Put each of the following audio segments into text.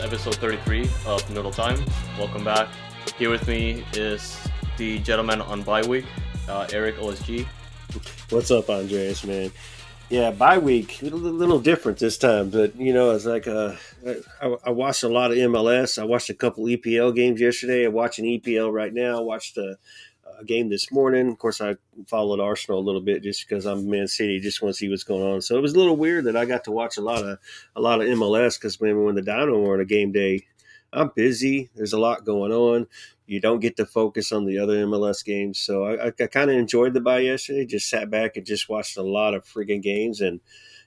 episode 33 of Noodle Time. Welcome back. Here with me is the gentleman on bye week, Eric OSG. What's up, Andreas, man? Yeah, bye week, a little different this time, but it's like I watched a lot of MLS. I watched a couple EPL games yesterday. I'm watching EPL right now. I watched a game this morning. Of course, I followed Arsenal a little bit just because I'm Man City. Just want to see what's going on. So it was a little weird that I got to watch a lot of MLS because when the Dynamo were on a game day, I'm busy. There's a lot going on. You don't get to focus on the other MLS games. So I kind of enjoyed the bye yesterday. Just sat back and just watched a lot of friggin' games. And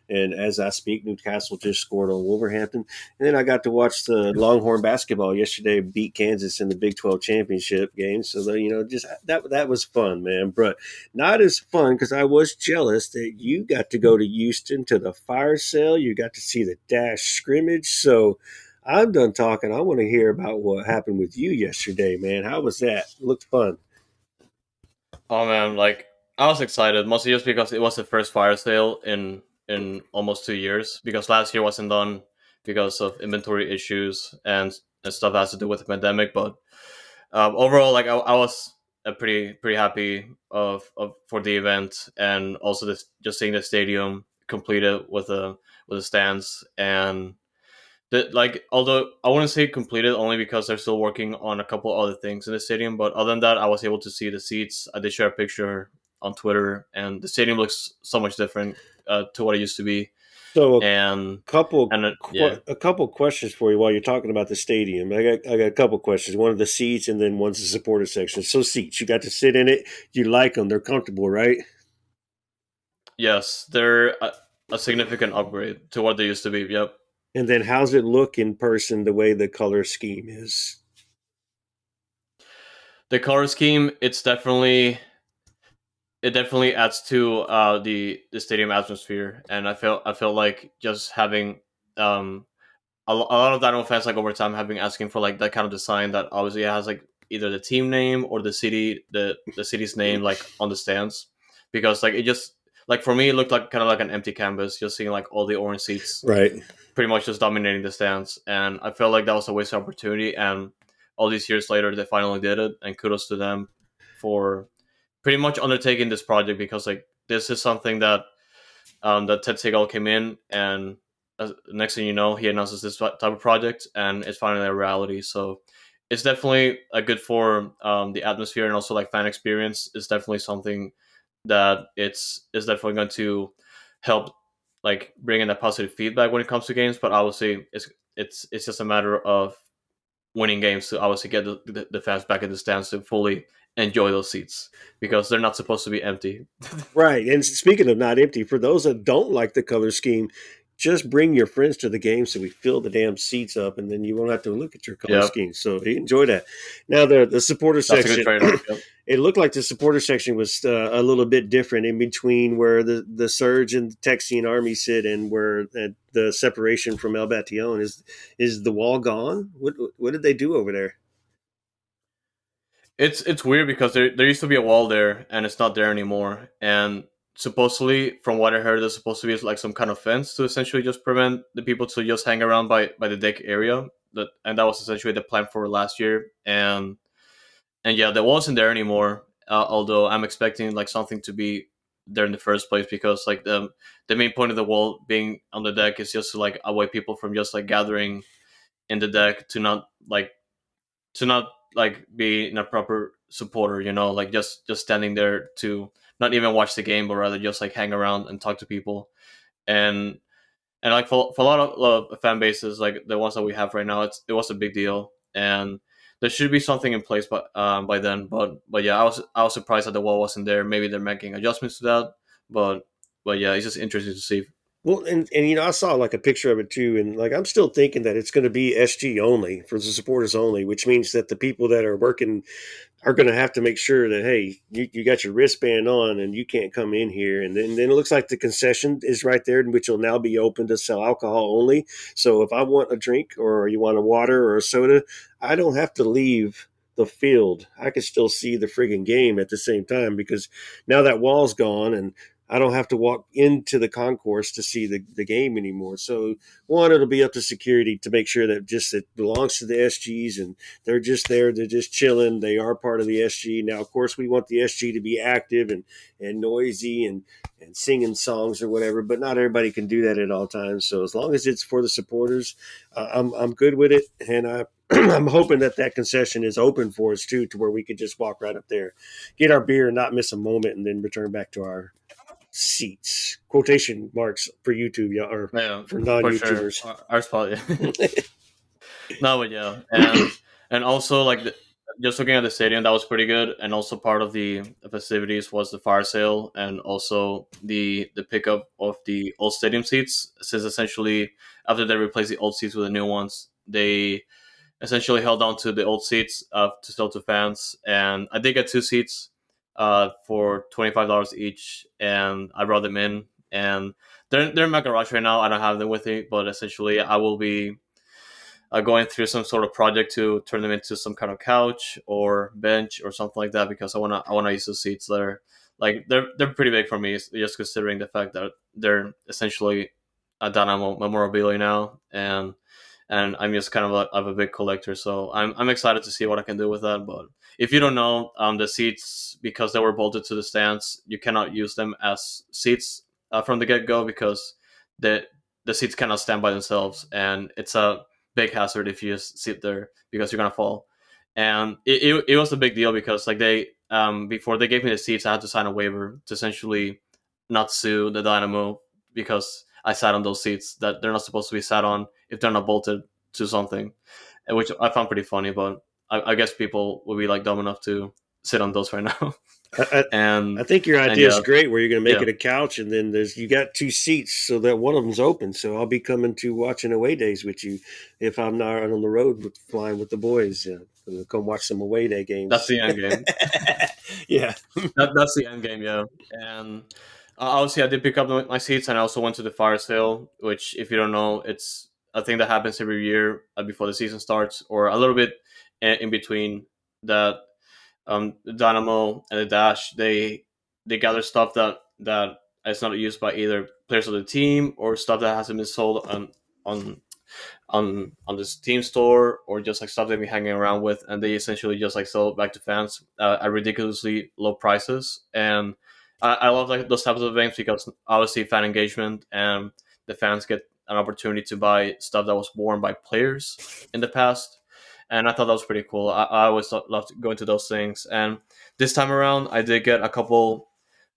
as I speak, Newcastle just scored on Wolverhampton. And then I got to watch the Longhorn basketball yesterday beat Kansas in the Big 12 championship game. So, just that was fun, man. But not as fun because I was jealous that you got to go to Houston to the fire sale. You got to see the Dash scrimmage. So I'm done talking. I want to hear about what happened with you yesterday, man. How was that? Looked fun. Oh man, I was excited mostly just because it was the first fire sale in almost 2 years. Because last year wasn't done because of inventory issues and stuff that has to do with the pandemic. But overall, I was pretty happy of for the event, and also just seeing the stadium completed with the stands. And although I wouldn't say completed only because they're still working on a couple other things in the stadium, but other than that, I was able to see the seats. I did share a picture on Twitter, and the stadium looks so much different to what it used to be. So And couple yeah, a couple questions for you while you're talking about the stadium. I got a couple questions. One of the seats, and then one's the supporter section. So seats, you got to sit in it. You like them? They're comfortable, right? yes, they're a significant upgrade to what they used to be. Yep, And then how's it look in person? The way the color scheme is. the color scheme it definitely adds to the stadium atmosphere, and I felt like just having um a lot of Dynamo fans over time have been asking for that kind of design that obviously has either the team name or the city's name on the stands, because it just for me it looked like kind of like an empty canvas, just seeing all the orange seats Right. pretty much just dominating the stands, and I felt like that was a wasted opportunity. And all these years later they finally did it, and kudos to them for pretty much undertaking this project, because this is something that Ted Segal came in, and next thing you know, he announces this type of project, and it's finally a reality. So it's definitely a good for the atmosphere, and also fan experience. It's definitely something that it's definitely going to help bring in that positive feedback when it comes to games. But obviously, it's just a matter of winning games to obviously get the fans back in the stands to fully enjoy those seats, because they're not supposed to be empty. Right. And speaking of not empty, for those that don't like the color scheme, just bring your friends to the game so we fill the damn seats up, and then you won't have to look at your color Yep, scheme. So enjoy that. Now the supporter that's a good section, trade-off. Yep. it looked like the supporter section was a little bit different in between where the Surge and the Texian Army sit, and where the separation from El Bation is the wall gone. What did they do over there? It's weird because there used to be a wall there, and it's not there anymore. And supposedly, from what I heard, there's supposed to be some kind of fence to essentially just prevent the people to just hang around by the deck area. And that was essentially the plan for last year. And yeah, that wasn't there anymore. Although I'm expecting something to be there in the first place, because the main point of the wall being on the deck is just to avoid people from just gathering in the deck, to not be a proper supporter, just standing there to not even watch the game, but rather just hang around and talk to people. And and for a lot of fan bases like the ones that we have right now, it was a big deal, and there should be something in place by then. But yeah, I was surprised that the wall wasn't there. Maybe they're making adjustments to that, but yeah, it's just interesting to see. Well, and I saw a picture of it too, and I'm still thinking that it's going to be SG only for the supporters only, which means that the people that are working are going to have to make sure that, hey, you got your wristband on and you can't come in here. And then it looks like the concession is right there, which will now be open to sell alcohol only. So if I want a drink, or you want a water or a soda, I don't have to leave the field. I can still see the friggin' game at the same time, because now that wall's gone, and I don't have to walk into the concourse to see the game anymore. So one, it'll be up to security to make sure that just it belongs to the SGs and they're just there, they're just chilling. They are part of the SG. Now, of course, we want the SG to be active and noisy and singing songs or whatever, but not everybody can do that at all times. So as long as it's for the supporters, I'm good with it, and I'm hoping that that concession is open for us too, to where we could just walk right up there, get our beer, and not miss a moment, and then return back to our seats. Quotation marks for YouTube, yeah, or Yeah, for for sure. non-YouTubers. Our spot, yeah. No, but yeah, and also like just looking at the stadium, that was pretty good. And also part of the festivities was the fire sale, and also the pickup of the old stadium seats. Since essentially after they replaced the old seats with the new ones, they essentially held on to the old seats to sell to fans. And I did get two seats for $25 each, and I brought them in. And they're in my garage right now. I don't have them with me, but essentially I will be going through some sort of project to turn them into some kind of couch or bench or something like that, because I wanna use the seats there. Like they're pretty big for me, just considering the fact that they're essentially a Dynamo memorabilia now, and I'm just kind of a big collector, so I'm excited to see what I can do with that. But if you don't know, the seats, because they were bolted to the stands, you cannot use them as seats from the get go, because the the seats cannot stand by themselves, and it's a big hazard if you just sit there, because you're gonna fall. And it was a big deal, because like they before they gave me the seats, I had to sign a waiver to essentially not sue the Dynamo, because I sat on those seats that they're not supposed to be sat on if they're not bolted to something, which I found pretty funny. But I guess people will be like dumb enough to sit on those right now. I, and I think your and idea is yeah, great, where you're going to make yeah, it a couch, and then you got two seats, so that one of them's open. So I'll be coming to watching away days with you if I'm not on the road flying with the boys. We'll come watch some away day that's games. the end game. Yeah. That's the end game, yeah. And obviously, I did pick up my seats, and I also went to the fire sale, which, if you don't know, it's a thing that happens every year before the season starts, or a little bit in between. That the Dynamo and the Dash, they gather stuff that is not used by either players of the team, or stuff that hasn't been sold on on this team store, or just like stuff they've been hanging around with, and they essentially just like sell it back to fans at ridiculously low prices. And I love like those types of events, because obviously fan engagement, and the fans get an opportunity to buy stuff that was worn by players in the past. And I thought that was pretty cool. I always loved going to those things. And this time around, I did get a couple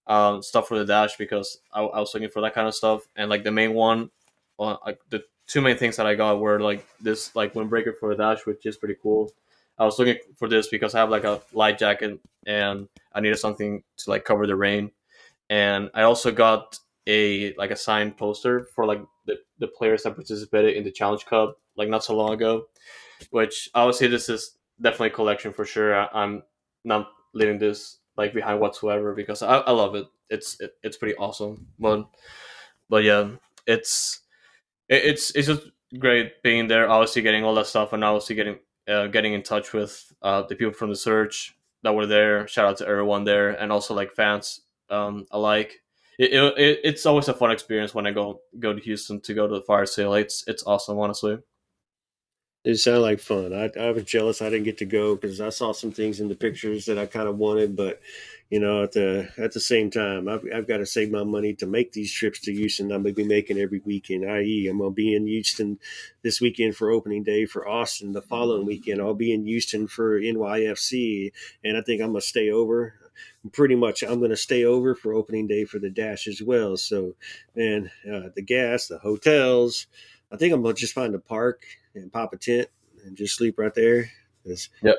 stuff for the Dash, because I was looking for that kind of stuff. And like the main one, like the two main things that I got were like this like windbreaker for the Dash, which is pretty cool. I was looking for this because I have like a light jacket, and I needed something to like cover the rain. And I also got a signed poster for like the players that participated in the Challenge Cup like not so long ago. Which I would say this is definitely a collection for sure. I'm not leaving this like behind whatsoever, because I love it. It's pretty awesome. But yeah, it's it's just great being there. Obviously, getting all that stuff, and obviously getting in touch with the people from the search that were there. Shout out to everyone there, and also like fans alike. It's always a fun experience when I go to Houston to go to the fire sale. It's awesome, honestly. It sounded like fun. I was jealous I didn't get to go because I saw some things in the pictures that I kind of wanted, but at the same time, I've got to save my money to make these trips to Houston. I'm going to be making every weekend. I.e., I'm going to be in Houston this weekend for opening day for Austin. The following weekend, I'll be in Houston for NYFC, and I think I'm going to stay over. Pretty much, I'm going to stay over for opening day for the Dash as well. So, man, the gas, the hotels. I think I'm going to just find a park and pop a tent and just sleep right there. 'Cause Yeah,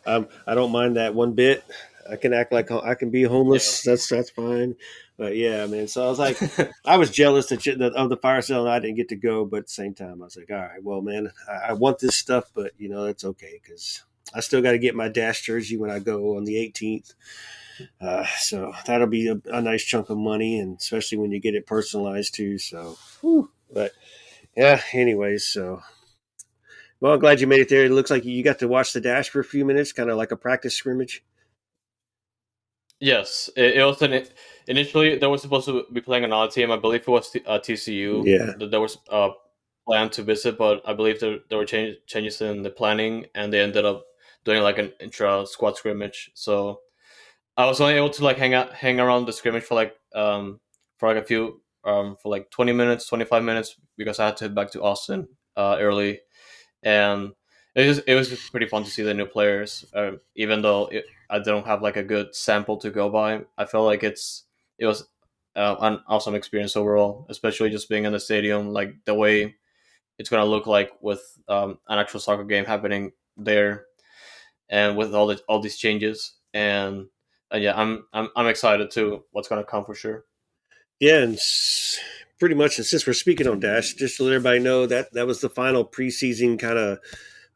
I don't mind that one bit. I can act like I can be yeah. homeless. That's fine. But yeah, man. So I was like, I was jealous of the fire sale, and I didn't get to go. But at the same time, I was like, all right, well, man, I want this stuff, but that's okay because I still got to get my Dash jersey when I go on the 18th. So that'll be a nice chunk of money, and especially when you get it personalized too. So, whew. But yeah, anyways, so well, I'm glad you made it there. It looks like you got to watch the Dash for a few minutes, kind of like a practice scrimmage. Yes, it was initially they were supposed to be playing another team. I believe it was TCU Yeah. that there was planned to visit, but I believe there were changes in the planning, and they ended up doing like an intra squad scrimmage. So I was only able to like hang around the scrimmage for like a few for like 20 minutes, 25 minutes because I had to head back to Austin early, and it was just pretty fun to see the new players. Even though I don't have like a good sample to go by, I felt like it was an awesome experience overall, especially just being in the stadium, like the way it's gonna look like with an actual soccer game happening there, and with all these changes, and yeah, I'm excited to what's gonna come for sure. Yeah, and pretty much, and since we're speaking on Dash, just to let everybody know that that was the final preseason kind of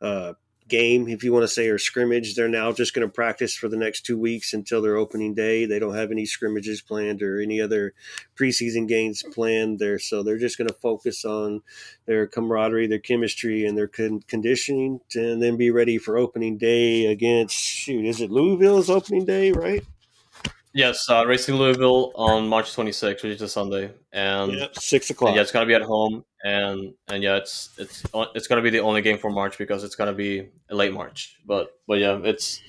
uh, game, if you want to say, or scrimmage. They're now just going to practice for the next 2 weeks until their opening day. They don't have any scrimmages planned or any other preseason games planned there, so they're just going to focus on their camaraderie, their chemistry, and their conditioning, and then be ready for opening day against, shoot, is it Louisville's opening day, right? Yes, Racing Louisville on March 26th, which is a Sunday, Yep, six and yeah, o'clock. it's gonna be at home, and yeah, it's gonna be the only game for March because it's gonna be late March. But yeah, it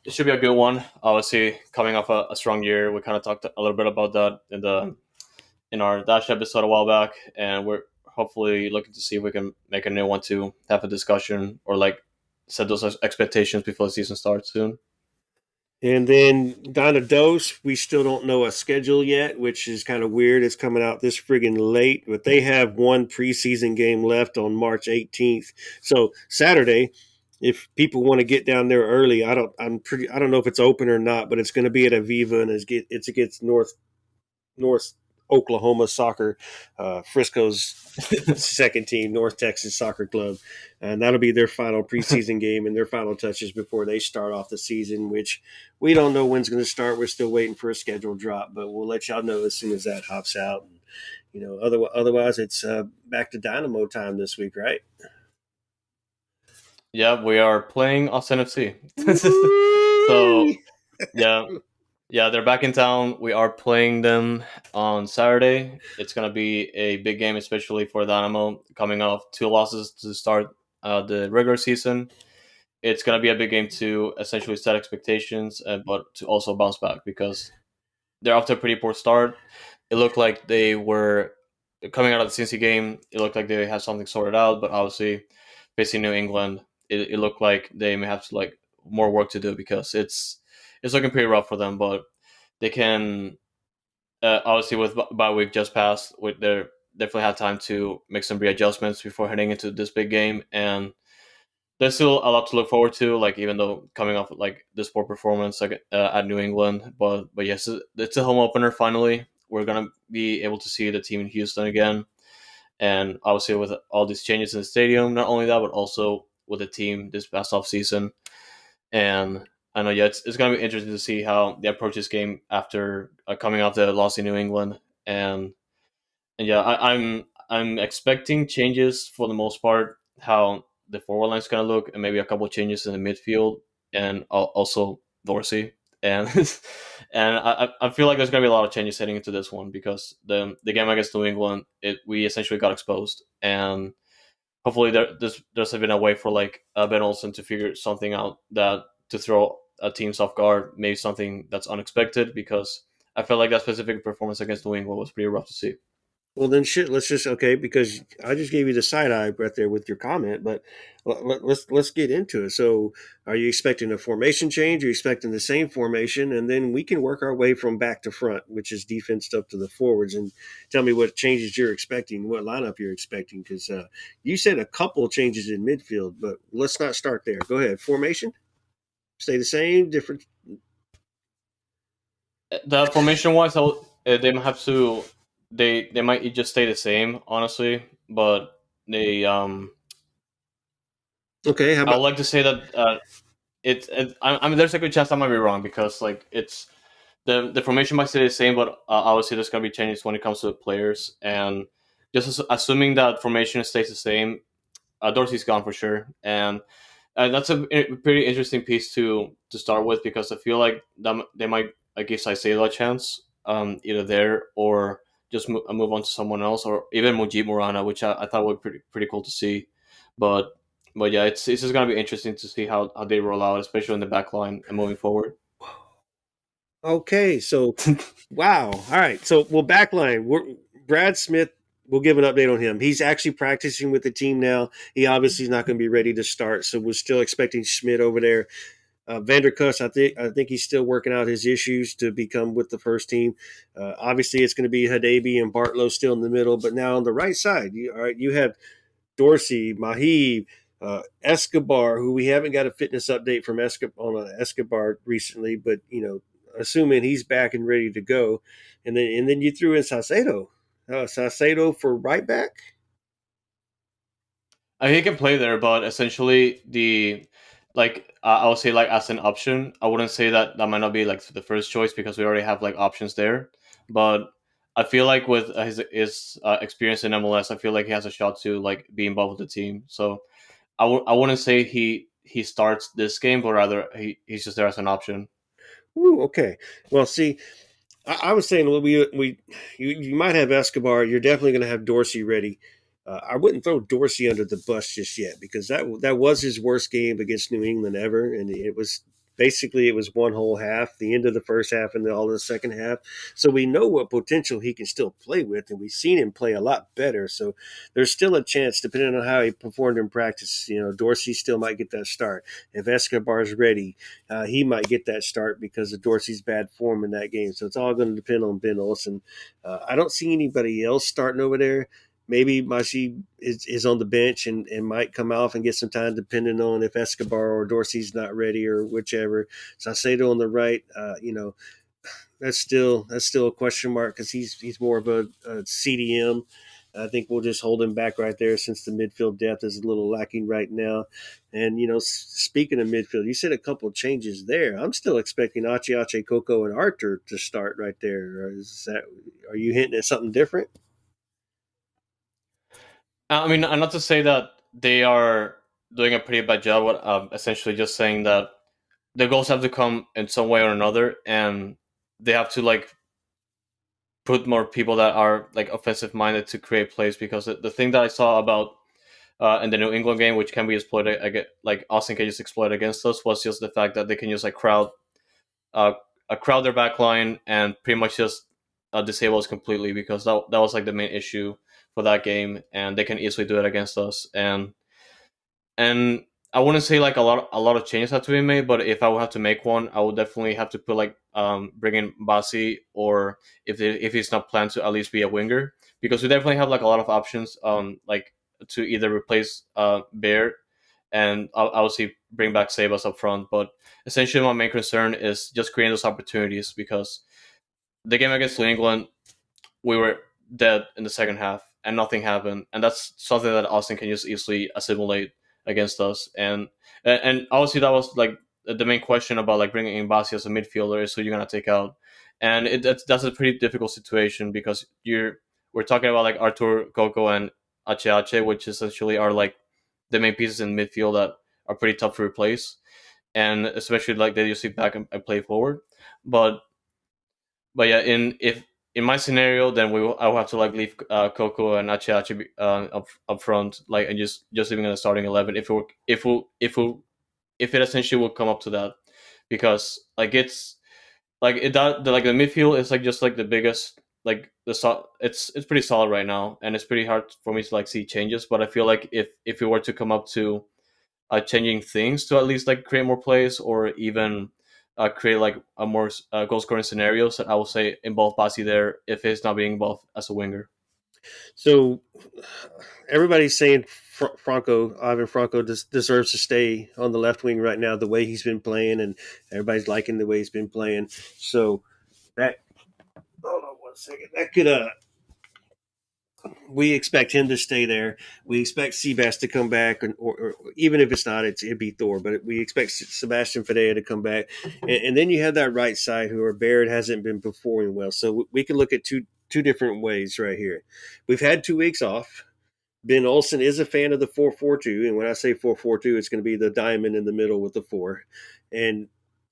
should be a good one. Obviously, coming off a strong year, we kind of talked a little bit about that in our Dash episode a while back, and we're hopefully looking to see if we can make a new one to have a discussion or like set those expectations before the season starts soon. And then Donna Dose, we still don't know a schedule yet, which is kind of weird. It's coming out this friggin' late, but they have one preseason game left on March 18th. So Saturday, if people want to get down there early, I don't know if it's open or not, but it's going to be at Aviva and it's against North Oklahoma Soccer, Frisco's second team, North Texas Soccer Club, and that'll be their final preseason game and their final touches before they start off the season. Which we don't know when's going to start. We're still waiting for a schedule drop, but we'll let y'all know as soon as that hops out. And, otherwise it's back to Dynamo time this week, right? Yeah, we are playing Austin FC. So Woo! yeah, yeah, they're back in town. We are playing them on Saturday. It's gonna be a big game, especially for Dynamo, coming off two losses to start the regular season. It's gonna be a big game to essentially set expectations, but to also bounce back because they're off to a pretty poor start. It looked like they were coming out of the Cincy game. It looked like they had something sorted out, but obviously facing New England, it looked like they may have to like more work to do because it's looking pretty rough for them. But they can obviously with bye week just passed, with they definitely have time to make some readjustments before heading into this big game, and there's still a lot to look forward to. Like even though coming off like this poor performance like at New England, but yes, it's a home opener. Finally, we're gonna be able to see the team in Houston again, and obviously with all these changes in the stadium, not only that, but also with the team this past off season. And I know, yeah, it's gonna be interesting to see how they approach this game after coming off the loss in New England, and yeah, I'm expecting changes for the most part. How the forward line is gonna look, and maybe a couple changes in the midfield, and also Dorsey. And and I feel like there's gonna be a lot of changes heading into this one because the game against New England, we essentially got exposed, and hopefully there's been a way for like Ben Olsen to figure something out that to throw teams off guard, maybe something that's unexpected because I felt like that specific performance against New England was pretty rough to see. Well, then shit. Let's just okay because I just gave you the side eye right there with your comment, but let's get into it. So, are you expecting a formation change? Are you expecting the same formation, and then we can work our way from back to front, which is defense up to the forwards, and tell me what changes you're expecting, what lineup you're expecting, because you said a couple changes in midfield, but let's not start there. Go ahead. Formation, stay the same, different. The formation wise, they might have to. They might just stay the same, honestly. But they Okay, how I would about like to say that I mean, there's a good chance I might be wrong because like it's the formation might stay the same, but obviously there's gonna be changes when it comes to players. And just assuming that formation stays the same, Dorsey's gone for sure, and that's a pretty interesting piece to start with because I feel like they might give Saicedo a chance, either there or just move on to someone else, or even Mujib Morana, which I thought would pretty cool to see. But but yeah, it's just gonna be interesting to see how they roll out, especially in the back line and moving forward. Okay, so wow. All right. So well, backline. Brad Smith. We'll give an update on him. He's actually practicing with the team now. He obviously is not going to be ready to start, so we're still expecting Schmidt over there. Vanderkuss, I think he's still working out his issues to become with the first team. Obviously, it's going to be Hadebi and Bartlow still in the middle, but now on the right side, all right, you have Dorsey, Mahib, Escobar, who we haven't got a fitness update from Escobar recently, but assuming he's back and ready to go, and then you threw in Salcedo for right back. He can play there, but essentially I would say like as an option, I wouldn't say that that might not be like the first choice because we already have like options there. But I feel like with his experience in MLS, I feel like he has a shot to like be involved with the team. So I wouldn't say he starts this game, but rather he's just there as an option. Ooh, okay. Well, see, I was saying, well, you might have Escobar. You're definitely going to have Dorsey ready. I wouldn't throw Dorsey under the bus just yet because that was his worst game against New England ever, and it was one whole half, the end of the first half and all of the second half. So we know what potential he can still play with, and we've seen him play a lot better. So there's still a chance, depending on how he performed in practice. Dorsey still might get that start if Escobar's ready. He might get that start because of Dorsey's bad form in that game. So it's all going to depend on Ben Olsen. I don't see anybody else starting over there. Maybe Mashi is on the bench and might come off and get some time, depending on if Escobar or Dorsey's not ready or whichever. Salcedo on the right, that's still a question mark because he's more of a CDM. I think we'll just hold him back right there since the midfield depth is a little lacking right now. And speaking of midfield, you said a couple of changes there. I'm still expecting Ache, Coco, and Arthur to start right there. Are you hinting at something different? I mean, not to say that they are doing a pretty bad job. Essentially just saying that the goals have to come in some way or another, and they have to like put more people that are like offensive minded to create plays. Because the thing that I saw about in the New England game, which can be exploited, like Austin can just exploit against us, was just the fact that they can just like uh, crowd their back line and pretty much just disable us completely. Because that was like the main issue for that game, and they can easily do it against us. And I wouldn't say like a lot of changes have to be made, but if I would have to make one, I would definitely have to put like bring in Basi, or if he's not planned to at least be a winger, because we definitely have like a lot of options like to either replace Bear and obviously bring back Sabas up front. But essentially my main concern is just creating those opportunities, because the game against New England, we were dead in the second half and nothing happened, and that's something that Austin can just easily assimilate against us. And obviously that was like the main question about like bringing in Basi as a midfielder is who you're gonna take out, and that's a pretty difficult situation because we're talking about like Artur, Coco, and Ache, which essentially are like the main pieces in midfield that are pretty tough to replace, and especially like they usually back and play forward. but but yeah, in my scenario, then I will have to like leave Coco and Achi up front, like, and just leaving in the starting 11 if it essentially will come up to that, because like it's like like the midfield is like just like the biggest, like it's pretty solid right now, and it's pretty hard for me to like see changes. But I feel like if it were to come up to changing things to at least like create more plays, or even create like a more goal scoring scenarios, I will say involve Basi there if he's not being involved as a winger. So everybody's saying Ivan Franco deserves to stay on the left wing right now, the way he's been playing, and everybody's liking the way he's been playing. So that hold on one second. That could we expect him to stay there. We expect Seabass to come back, or even if it's not, it'd be Thor. But we expect Sebastian Fadea to come back, and then you have that right side who Barrett hasn't been performing well. So we can look at two different ways right here. We've had 2 weeks off. Ben Olsen is a fan of the 4-4-2, and when I say 4-4-2, it's going to be the diamond in the middle with the four. And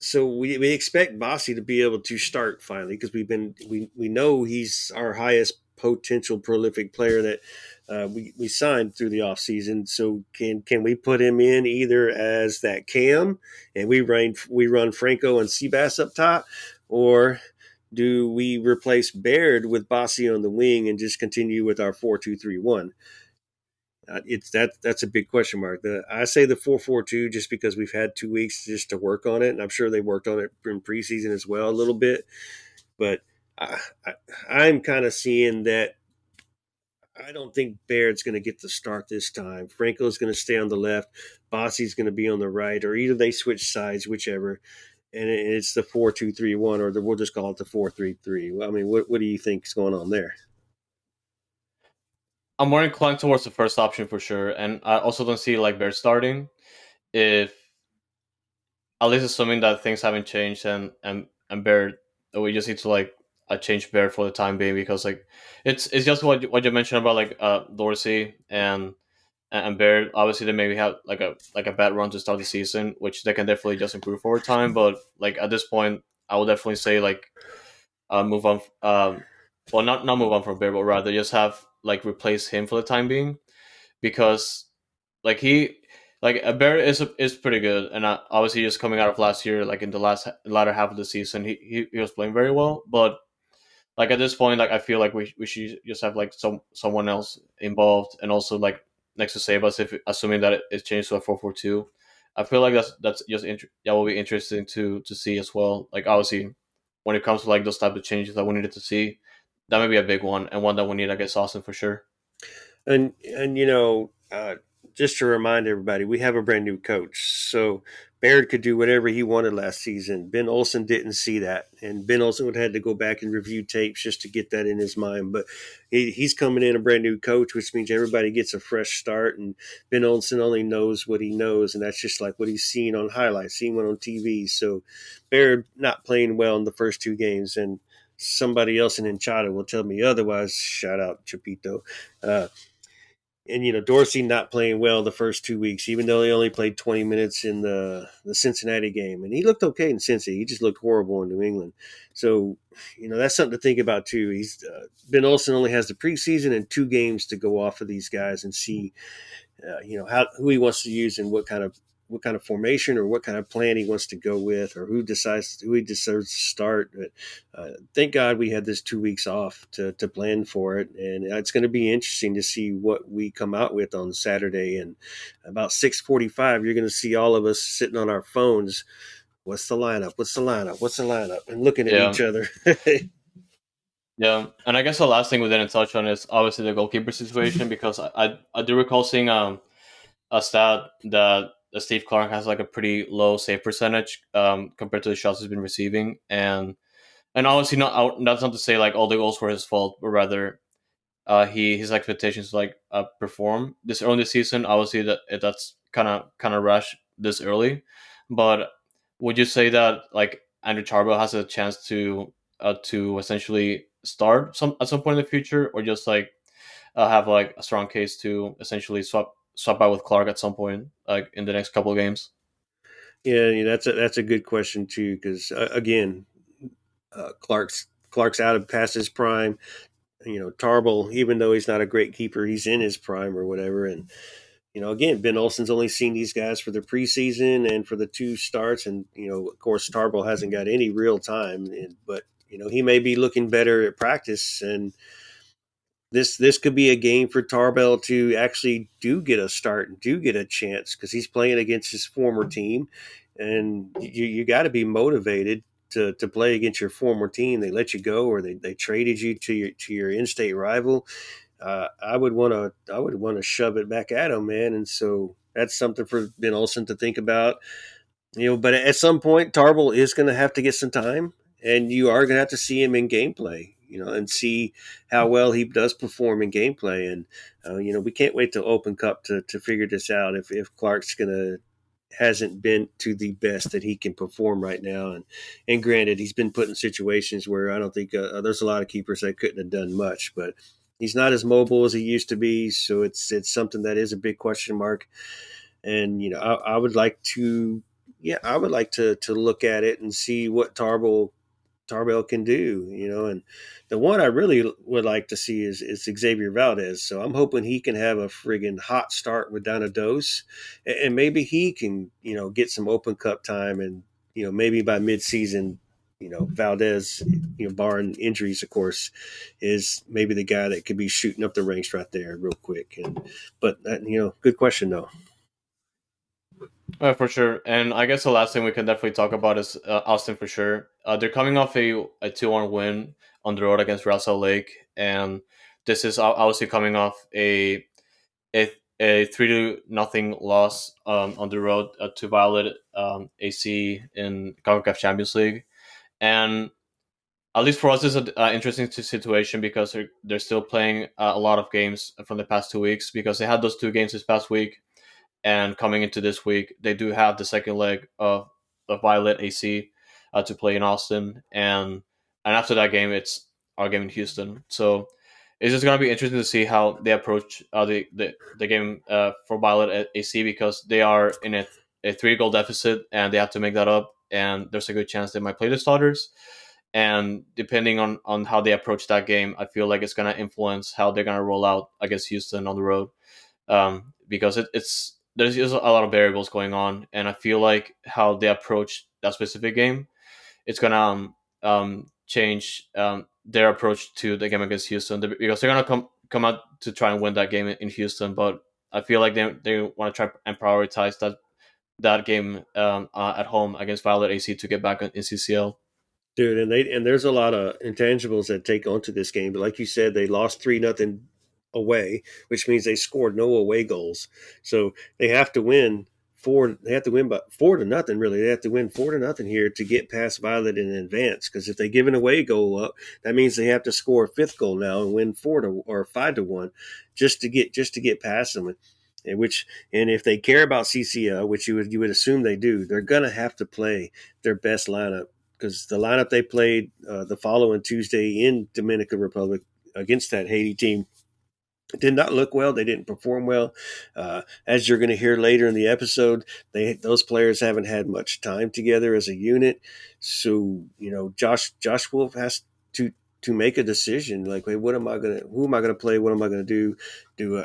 So we expect Bossy to be able to start finally because we know he's our highest potential prolific player that we signed through the offseason. So can we put him in either as that cam and we run Franco and Seabass up top, or do we replace Baird with Bossy on the wing and just continue with our 4-2-3-1? It's that's a big question mark. I say the 4-4-2 just because we've had 2 weeks just to work on it, and I'm sure they worked on it in preseason as well a little bit. But I, I, I'm kind of seeing that I don't think Baird's going to get the start this time. Franco's going to stay on the left, Bossy's going to be on the right, or either they switch sides, whichever. And it's the 4-2-3-1, or we'll just call it the 4-3-3. I mean, what do you think is going on there? I'm more inclined towards the first option for sure, and I also don't see like Bear starting if, at least assuming that things haven't changed, and Bear, we just need to like change Bear for the time being, because like it's just what you mentioned about like Dorsey and Bear. Obviously they maybe have like a bad run to start the season, which they can definitely just improve over time, but like at this point I would definitely say like move on, well, not move on from Bear, but rather just have like replace him for the time being, because like he, like a Bear is pretty good, and obviously just coming out of last year, like in the latter half of the season, he was playing very well. But like at this point, like I feel like we should just have like someone else involved, and also like next to Sebas, if assuming that it's changed to a 4-4-2. I feel like that's just that will be interesting to see as well. Like obviously, when it comes to like those type of changes that we needed to see, that may be a big one, and one that we need against Austin for sure. And just to remind everybody, we have a brand new coach. So Baird could do whatever he wanted last season. Ben Olsen didn't see that, and Ben Olsen would have had to go back and review tapes just to get that in his mind. But he's coming in a brand new coach, which means everybody gets a fresh start. And Ben Olsen only knows what he knows, and that's just like what he's seen on highlights, seen one on TV. So Baird not playing well in the first two games, and somebody else in Enchada will tell me otherwise. Shout out Chapito. Uh, and Dorsey not playing well the first 2 weeks, even though he only played 20 minutes in the Cincinnati game, and he looked okay in Cincy. He just looked horrible in New England. So that's something to think about too. He's Ben Olsen only has the preseason and 2 games to go off of these guys and see how who he wants to use and what kind of formation or what kind of plan he wants to go with, or who he decides to start. But thank God we had this 2 weeks off to plan for it, and it's going to be interesting to see what we come out with on Saturday. And about 6:45, you're going to see all of us sitting on our phones. What's the lineup? What's the lineup? What's the lineup? And looking at Yeah, each other. yeah, and I guess the last thing we didn't touch on is obviously the goalkeeper situation, because I do recall seeing a stat that Steve Clark has like a pretty low save percentage compared to the shots he's been receiving, and obviously that's not to say like all the goals were his fault, but rather his expectations to like perform this early in the season. Obviously that's kind of rush this early, but would you say that like Andrew Charbel has a chance to essentially start at some point in the future, or just like have like a strong case to essentially swap out with Clark at some point, like in the next couple of games? Yeah, that's a good question too, because again, Clark's out of past his prime. Tarble, even though he's not a great keeper, he's in his prime or whatever. And again, Ben Olsen's only seen these guys for the preseason and for the 2 starts, and of course, Tarble hasn't got any real time. But he may be looking better at practice, and this could be a game for Tarbell to actually do get a start and do get a chance, because he's playing against his former team, and you got to be motivated to play against your former team. They let you go, or they traded you to your in-state rival. I would want to shove it back at him, man. And so that's something for Ben Olsen to think about. But at some point, Tarble is going to have to get some time, and you are going to have to see him in gameplay, and see how well he does perform in gameplay. And we can't wait to Open Cup to figure this out. If Clark's gonna hasn't been to the best that he can perform right now, and granted, he's been put in situations where I don't think there's a lot of keepers that couldn't have done much, but he's not as mobile as he used to be. So it's something that is a big question mark. And I would like to yeah, I would like to look at it and see what Tarbell can do, and the one I really would like to see is Xavier Valdez. So I'm hoping he can have a friggin' hot start with Donados, and maybe he can, get some Open Cup time, and maybe by midseason, Valdez, barring injuries, of course, is maybe the guy that could be shooting up the ranks right there real quick. But good question though. For sure. And I guess the last thing we can definitely talk about is Austin for sure. They're coming off a 2-1 win on the road against Real Salt Lake. And this is obviously coming off a, a 3 nothing loss on the road to Violet AC in CONCACAF Champions League. And at least for us, it's an interesting situation because they're still playing a lot of games from the past 2 weeks because they had those 2 games this past week, and coming into this week, they do have the second leg of Violet AC to play in Austin, and after that game, it's our game in Houston. So it's just gonna be interesting to see how they approach the game for Violet AC because they are in a 3 goal deficit and they have to make that up, and there's a good chance they might play the starters. And depending on how they approach that game, I feel like it's gonna influence how they're gonna roll out against Houston on the road, because it's there's just a lot of variables going on, and I feel like how they approach that specific game, it's gonna change their approach to the game against Houston because they're gonna come out to try and win that game in Houston, but I feel like they want to try and prioritize that game at home against Violet AC to get back in CCL. Dude, and there's a lot of intangibles that take onto this game. But like you said, they lost 3-0 away, which means they scored no away goals. So they have to win four. They have to win by 4-0. Really, they have to win 4-0 here to get past Violet in advance. Because if they give an away goal up, that means they have to score a fifth goal now and win 5-1, just to get past them. And if they care about CCL, which you would assume they do, they're gonna have to play their best lineup because the lineup they played the following Tuesday in Dominican Republic against that Haiti team did not look well. They didn't perform well. As you're going to hear later in the episode, those players haven't had much time together as a unit. So Josh Wolf has to make a decision. Like, wait, what am I gonna? Who am I gonna play? What am I gonna do? Do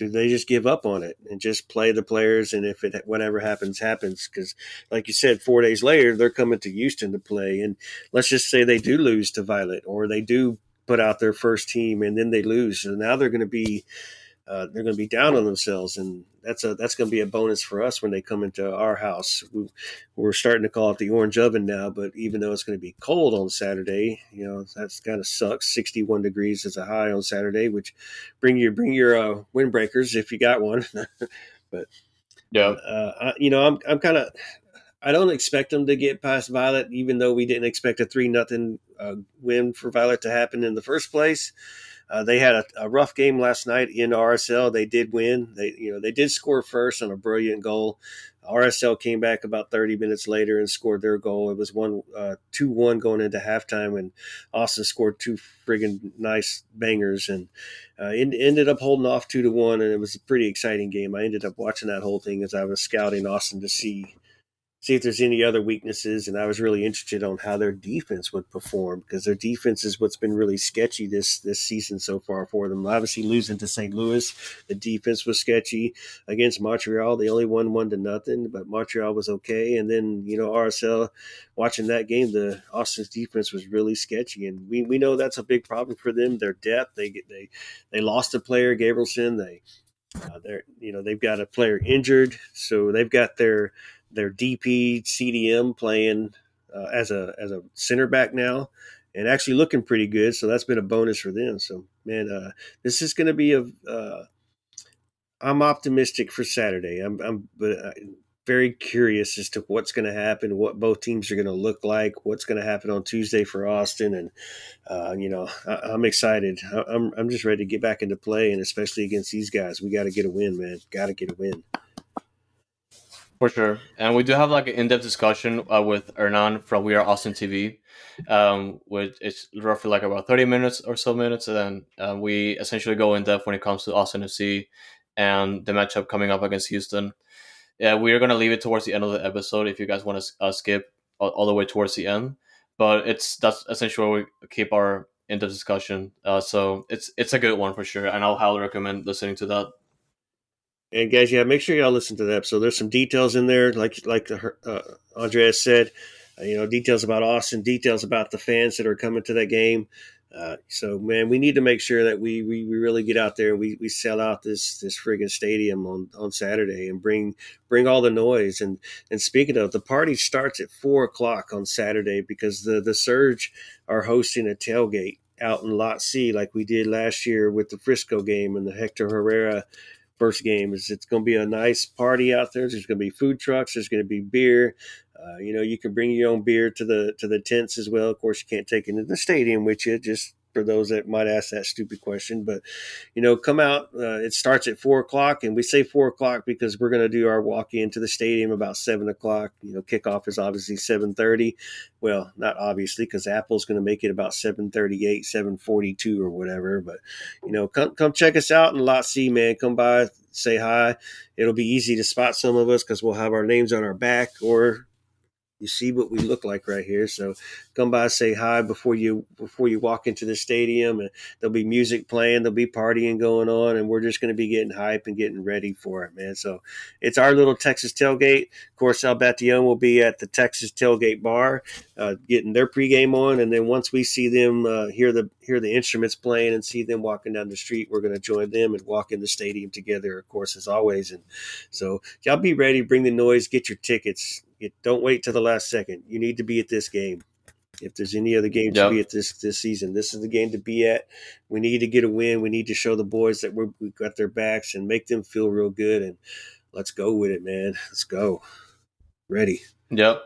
they just give up on it and just play the players? And if whatever happens, happens. Because, like you said, 4 days later they're coming to Houston to play. And let's just say they do lose to Violet, or they do put out their first team and then they lose. So now they're going to be down on themselves, and that's going to be a bonus for us when they come into our house. We're starting to call it the orange oven now, but even though it's going to be cold on Saturday, that's kind of sucks. 61 degrees is a high on Saturday, which bring your windbreakers if you got one. But Yeah, I'm kind of. I don't expect them to get past Violet, even though we didn't expect a 3-0 win for Violet to happen in the first place. They had a rough game last night in RSL. They did win. They did score first on a brilliant goal. RSL came back about 30 minutes later and scored their goal. It was 2-1 going into halftime, and Austin scored 2 friggin' nice bangers and ended up holding off 2-1. And it was a pretty exciting game. I ended up watching that whole thing as I was scouting Austin to see if there's any other weaknesses, and I was really interested on how their defense would perform because their defense is what's been really sketchy this season so far for them. Obviously, losing to St. Louis, the defense was sketchy. Against Montreal, they only won 1-0, but Montreal was okay. And then RSL, watching that game, the Austin's defense was really sketchy, and we know that's a big problem for them. Their depth, they lost a player, Gabrielson. They've got a player injured, so they've got their DP CDM playing as a center back now, and actually looking pretty good. So that's been a bonus for them. So man, this is going to be I'm optimistic for Saturday. But very curious as to what's going to happen, what both teams are going to look like, what's going to happen on Tuesday for Austin, and I'm excited. I'm just ready to get back into play, and especially against these guys, we got to get a win, man. Got to get a win. for sure. And we do have like an in-depth discussion with Hernan from WeAreAustinTV, which is roughly like about 30 minutes or so minutes, and then we essentially go in depth when it comes to Austin FC and the matchup coming up against Houston. Yeah, we are gonna leave it towards the end of the episode if you guys want to skip all the way towards the end. But that's essentially where we keep our in-depth discussion. So it's a good one for sure, and I'll highly recommend listening to that. And guys, yeah, make sure y'all listen to that. So there's some details in there, like Andreas said, details about Austin, details about the fans that are coming to that game. So man, we need to make sure that we really get out there and we sell out this friggin' stadium on Saturday and bring all the noise. And speaking of, the party starts at 4 o'clock on Saturday because the Surge are hosting a tailgate out in Lot C like we did last year with the Frisco game and the Hector Herrera first game. Is It's going to be a nice party out there. There's going to be food trucks. There's going to be beer. You can bring your own beer to the tents as well. Of course, you can't take it into the stadium with you. Just for those that might ask that stupid question, but come out. It starts at 4 o'clock, and we say 4 o'clock because we're going to do our walk into the stadium about 7 o'clock. Kickoff is obviously 7:30. Well, not obviously because Apple's going to make it about 7:38, 7:42 or whatever. But come check us out in Lot C, man. Come by, say hi. It'll be easy to spot some of us because we'll have our names on our back, or you see what we look like right here. So come by, say hi before you walk into the stadium, and there'll be music playing, there'll be partying going on, and we're just going to be getting hype and getting ready for it, man. So it's our little Texas tailgate. Of course, Albatillon will be at the Texas Tailgate Bar, getting their pregame on, and then once we see them hear the instruments playing and see them walking down the street, we're going to join them and walk in the stadium together, of course, as always. And so y'all be ready, bring the noise, get your tickets. Don't wait till the last second. You need to be at this game. If there's any other games to be Yep. at this season, this is the game to be at. We need to get a win. We need to show the boys that we've got their backs and make them feel real good. And let's go with it, man. Let's go. Ready. Yep.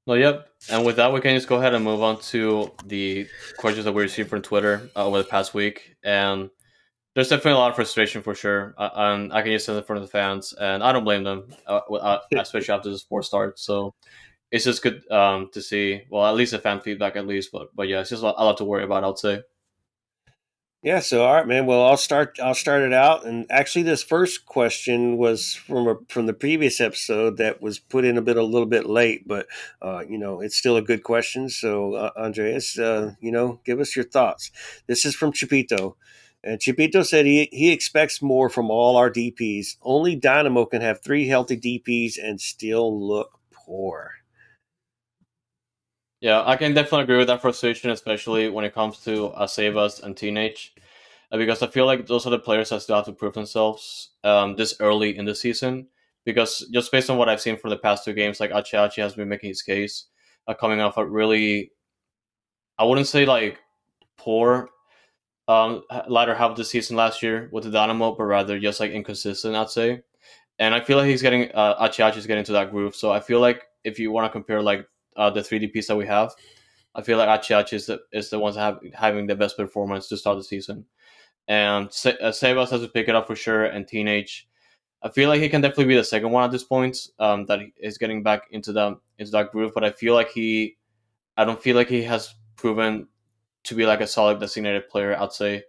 No, yep. And with that, we can just go ahead and move on to the questions that we received from Twitter over the past week. And there's definitely a lot of frustration for sure. And I can just say that for the fans, and I don't blame them, especially after this sport starts. So it's just good to see, well, at least the fan feedback, at least. But yeah, it's just a lot to worry about, I'd say. Yeah, so all right, man. Well, I'll start it out. And actually, this first question was from the previous episode that was put in a little bit late, but it's still a good question. So, Andreas, give us your thoughts. This is from Chipito, and Chipito said he expects more from all our DPS. Only Dynamo can have three healthy DPS and still look poor. Yeah, I can definitely agree with that frustration, especially when it comes to Save Us and Teenage, because I feel like those are the players that still have to prove themselves this early in the season. Because just based on what I've seen from the past two games, like Achi has been making his case, coming off a really, I wouldn't say like poor latter half of the season last year with the Dynamo, but rather just like inconsistent, I'd say. And I feel like he's getting Achi is getting to that groove. So I feel like if you want to compare like the 3D piece that we have, I feel like Achi is the ones having the best performance to start the season. And Sebas has to pick it up for sure. And Teenage, I feel like he can definitely be the second one at this point. That he is getting back into that groove. But I don't feel like he has proven to be like a solid designated player, I'd say.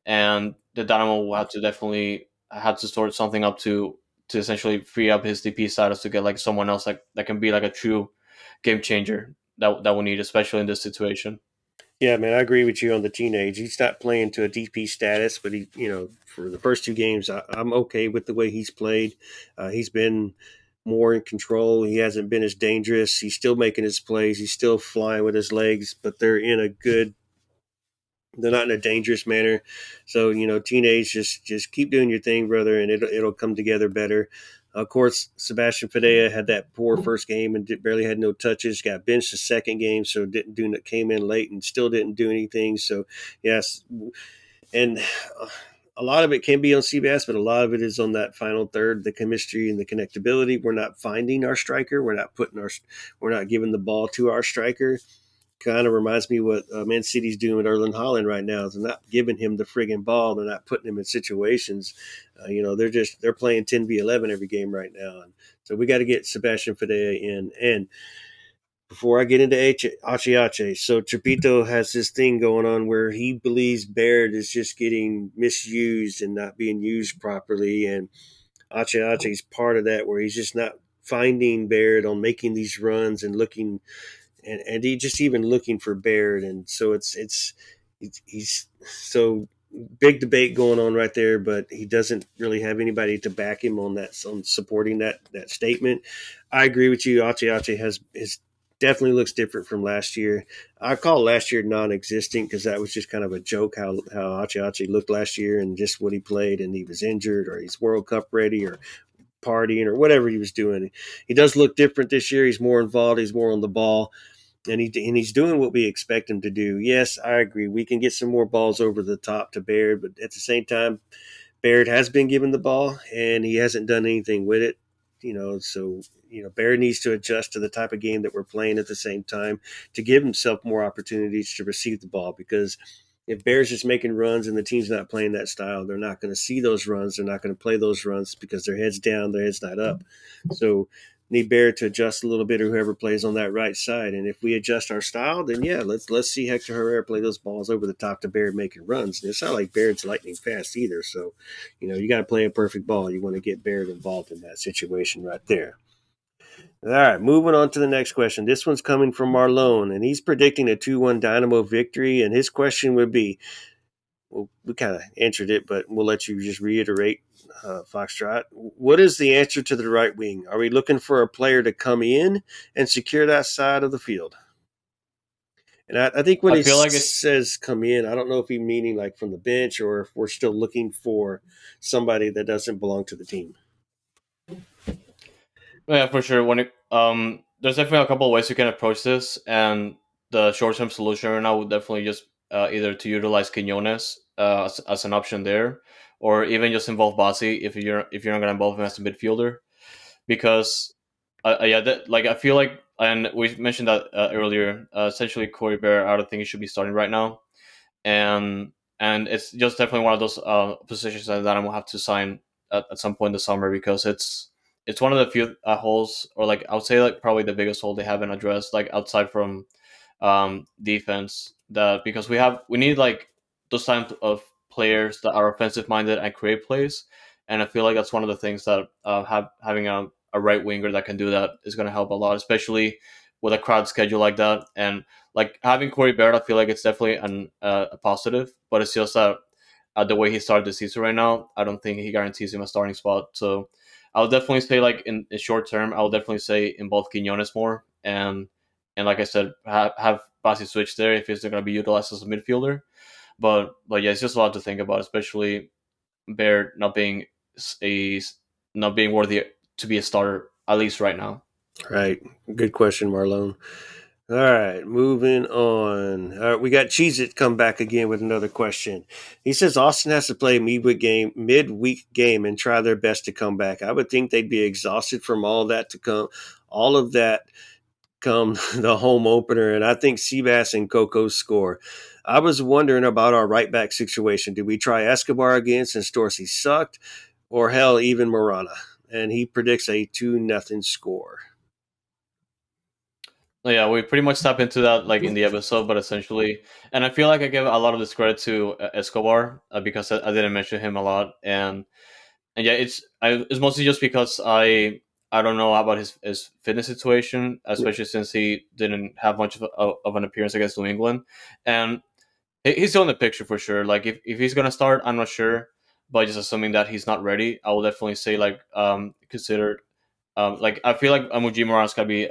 And the Dynamo will have to definitely have to sort something up to essentially free up his DP status to get like someone else like that can be like a true game changer that we need, especially in this situation. Yeah, man, I agree with you on the teenage. He's not playing to a DP status, but for the first two games, I'm okay with the way he's played. He's been more in control. He hasn't been as dangerous. He's still making his plays. He's still flying with his legs, but they're not in a dangerous manner. So teenage, just keep doing your thing, brother, and it'll come together better. Of course, Sebastian Fadea had that poor first game and barely had no touches. Got benched the second game, so came in late and still didn't do anything. So yes, and a lot of it can be on CBS, but a lot of it is on that final third, the chemistry and the connectability. We're not finding our striker. We're not giving the ball to our striker. Kind of reminds me what Man City's doing with Erling Haaland right now. They're not giving him the friggin' ball. They're not putting him in situations. They're playing 10v11 every game right now. And so we got to get Sebastian Fadea in. And before I get into Achi, so Chapito has this thing going on where he believes Baird is just getting misused and not being used properly. And Ache's part of that, where he's just not finding Baird on making these runs and looking, and he just even looking for Baird, and so he's so big debate going on right there, but he doesn't really have anybody to back him on that, on supporting that statement. I agree with you. Ache has his definitely looks different from last year. I call last year non-existent because that was just kind of a joke how Ache looked last year and just what he played, and he was injured or he's World Cup ready or partying or whatever he was doing. He does look different this year. He's more involved. He's more on the ball. And he's doing what we expect him to do. Yes, I agree. We can get some more balls over the top to Baird, but at the same time, Baird has been given the ball and he hasn't done anything with it. So Baird needs to adjust to the type of game that we're playing at the same time to give himself more opportunities to receive the ball. Because if Baird's just making runs and the team's not playing that style, they're not going to see those runs. They're not going to play those runs because their head's down, their head's not up. So need Baird to adjust a little bit, or whoever plays on that right side. And if we adjust our style, then yeah, let's see Hector Herrera play those balls over the top to Baird making runs. And it's not like Baird's lightning fast either. So, you got to play a perfect ball. You want to get Baird involved in that situation right there. All right, moving on to the next question. This one's coming from Marlone, and he's predicting a 2-1 Dynamo victory. And his question would be, well, we kind of answered it, but we'll let you just reiterate, Foxtrot. What is the answer to the right wing? Are we looking for a player to come in and secure that side of the field? And I think when I he feel like it's says come in, I don't know if he's meaning like from the bench or if we're still looking for somebody that doesn't belong to the team. yeah, for sure. When it there's definitely a couple of ways you can approach this, and the short term solution right now would definitely just either to utilize Quinones as an option there, or even just involve Bassi if you're not gonna involve him as a midfielder, because yeah, like I feel like, and we mentioned that earlier. Essentially, Corey Bear, I don't think he should be starting right now, and it's just definitely one of those positions that I will have to sign at some point in the summer, because it's one of the few holes, or like I would say like probably the biggest hole they haven't addressed, like outside from defense. That because we need like those types of players that are offensive minded and create plays, and I feel like that's one of the things that having a right winger that can do that is going to help a lot, especially with a crowd schedule like that. And like having Corey Barrett, I feel like it's definitely a positive, but it's just that the way he started the season right now, I don't think he guarantees him a starting spot. So I'll definitely say like in short term, I'll definitely say involve Quinones more, and like I said, have Basi switch there if he's going to be utilized as a midfielder. But yeah, it's just a lot to think about, especially Bear a not being worthy to be a starter at least right now. Right. Good question, Marlone. All right, moving on. All right, we got Cheez It come back again with another question. He says Austin has to play a midweek game and try their best to come back. I would think they'd be exhausted from all of that come the home opener, and I think Seabass and Coco score. I was wondering about our right back situation. Did we try Escobar again since Dorsey sucked, or hell, even Morana? And he predicts a 2-0 score. Yeah, we pretty much tap into that like in the episode, but essentially, and I feel like I give a lot of this credit to Escobar because I didn't mention him a lot, and yeah, it's mostly just because I don't know about his fitness situation, especially since he didn't have much of an appearance against New England, and he's still in the picture for sure. Like if he's gonna start, I'm not sure, but just assuming that he's not ready, I will definitely say like consider like I feel like Amuji Moran's gotta be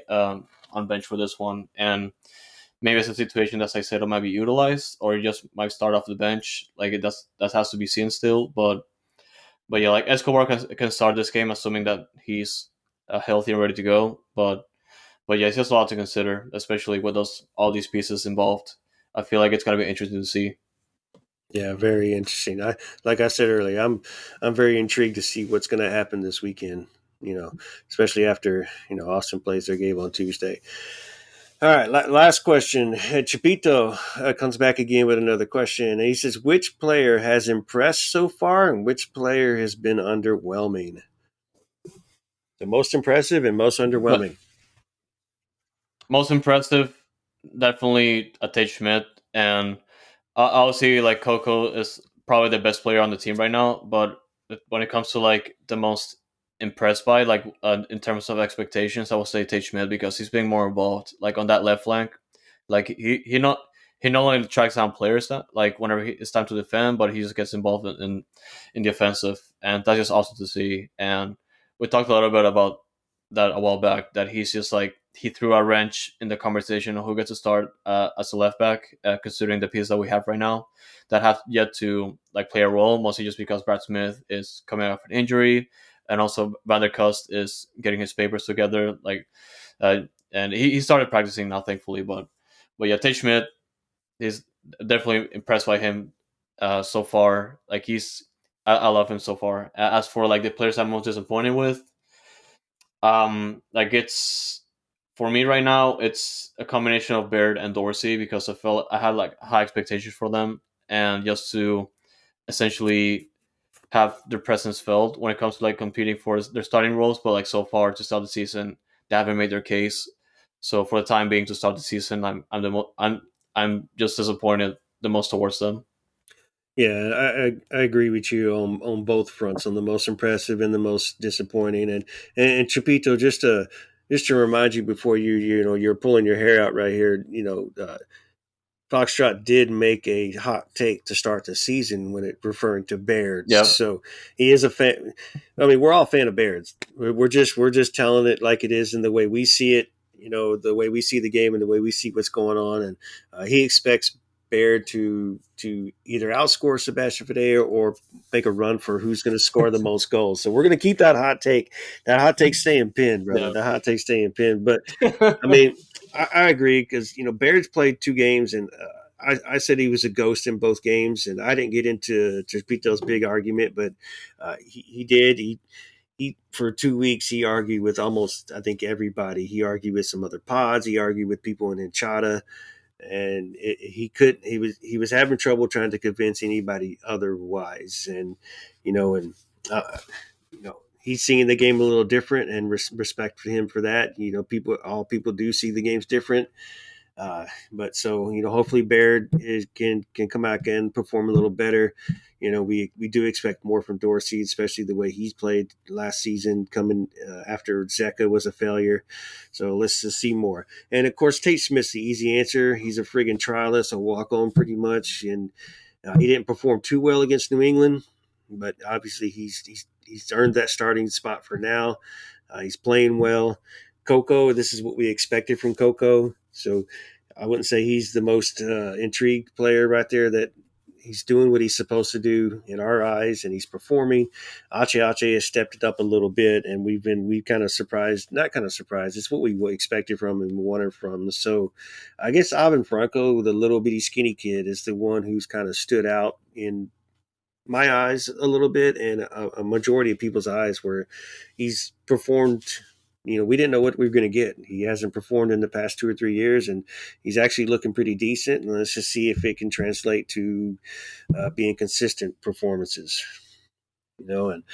on bench for this one, and maybe it's a situation that I said it might be utilized, or he just might start off the bench. Like that has to be seen still, but yeah, like Escobar can start this game, assuming that he's healthy and ready to go. But yeah, it's just a lot to consider, especially with all these pieces involved. I feel like it's gonna be interesting to see. Yeah, very interesting. Like I said earlier, I'm very intrigued to see what's going to happen this weekend. Especially after Austin plays their game on Tuesday. All right, last question. Chapito comes back again with another question, and he says, "Which player has impressed so far, and which player has been underwhelming? The most impressive and most But underwhelming." most impressive, definitely a Tate Schmidt, and I'll see like Coco is probably the best player on the team right now. But when it comes to like the most impressed by, like in terms of expectations, I would say Tate Schmidt, because he's being more involved, like on that left flank. Like he not only tracks down players that like whenever it's time to defend, but he just gets involved in the offensive, and that's just awesome to see. And we talked a little bit about that a while back, that he's just like he threw a wrench in the conversation of who gets to start as a left back, considering the piece that we have right now that have yet to like play a role, mostly just because Brad Smith is coming off an injury, and also Van der Kust is getting his papers together. Like, and he started practicing now, thankfully. But yeah, Tate Schmidt is definitely impressed by him so far. Like I love him so far. As for like the players I'm most disappointed with, like it's for me right now, it's a combination of Baird and Dorsey, because I felt I had like high expectations for them, and just to essentially have their presence felt when it comes to like competing for their starting roles. But like so far to start the season, they haven't made their case. So for the time being, to start the season, I'm just disappointed the most towards them. Yeah, I agree with you on both fronts, on the most impressive and the most disappointing. And Chapito, just to remind you before you're pulling your hair out right here. Foxtrot did make a hot take to start the season when it referring to Bears. Yep. So he is a fan. I mean, we're all a fan of Bears. We're just telling it like it is in the way we see it. The way we see the game and the way we see what's going on. And he expects Baird to either outscore Sebastian Fidea or make a run for who's going to score the most goals. So we're going to keep that hot take. That hot take staying pinned, brother. Yeah. The hot take staying pinned. But I mean, I agree because Baird's played 2 games, and I said he was a ghost in both games, and I didn't get into Pito's big argument, but he did. He for 2 weeks he argued with almost I think everybody. He argued with some other pods. He argued with people in Enchata, and he could. He was having trouble trying to convince anybody otherwise, and you know, and uh, he's seeing the game a little different, and respect for him for that. All people do see the games different. But so hopefully Baird can come back and perform a little better. We do expect more from Dorsey, especially the way he's played last season, coming after Zeka was a failure. So let's just see more. And of course, Tate Smith's the easy answer. He's a friggin' trialist, a walk on pretty much, and he didn't perform too well against New England, but obviously he's earned that starting spot for now. He's playing well. Coco, this is what we expected from Coco. So I wouldn't say he's the most intrigued player right there. That he's doing what he's supposed to do in our eyes, and he's performing. Ache has stepped it up a little bit, and we kind of surprised, not kind of surprised. It's what we expected from him and wanted from him. So I guess Ivan Franco, the little bitty skinny kid, is the one who's kind of stood out in my eyes a little bit, and a majority of people's eyes, where he's performed. We didn't know what we were going to get. He hasn't performed in the past 2 or 3 years, and he's actually looking pretty decent. And let's just see if it can translate to being consistent performances. And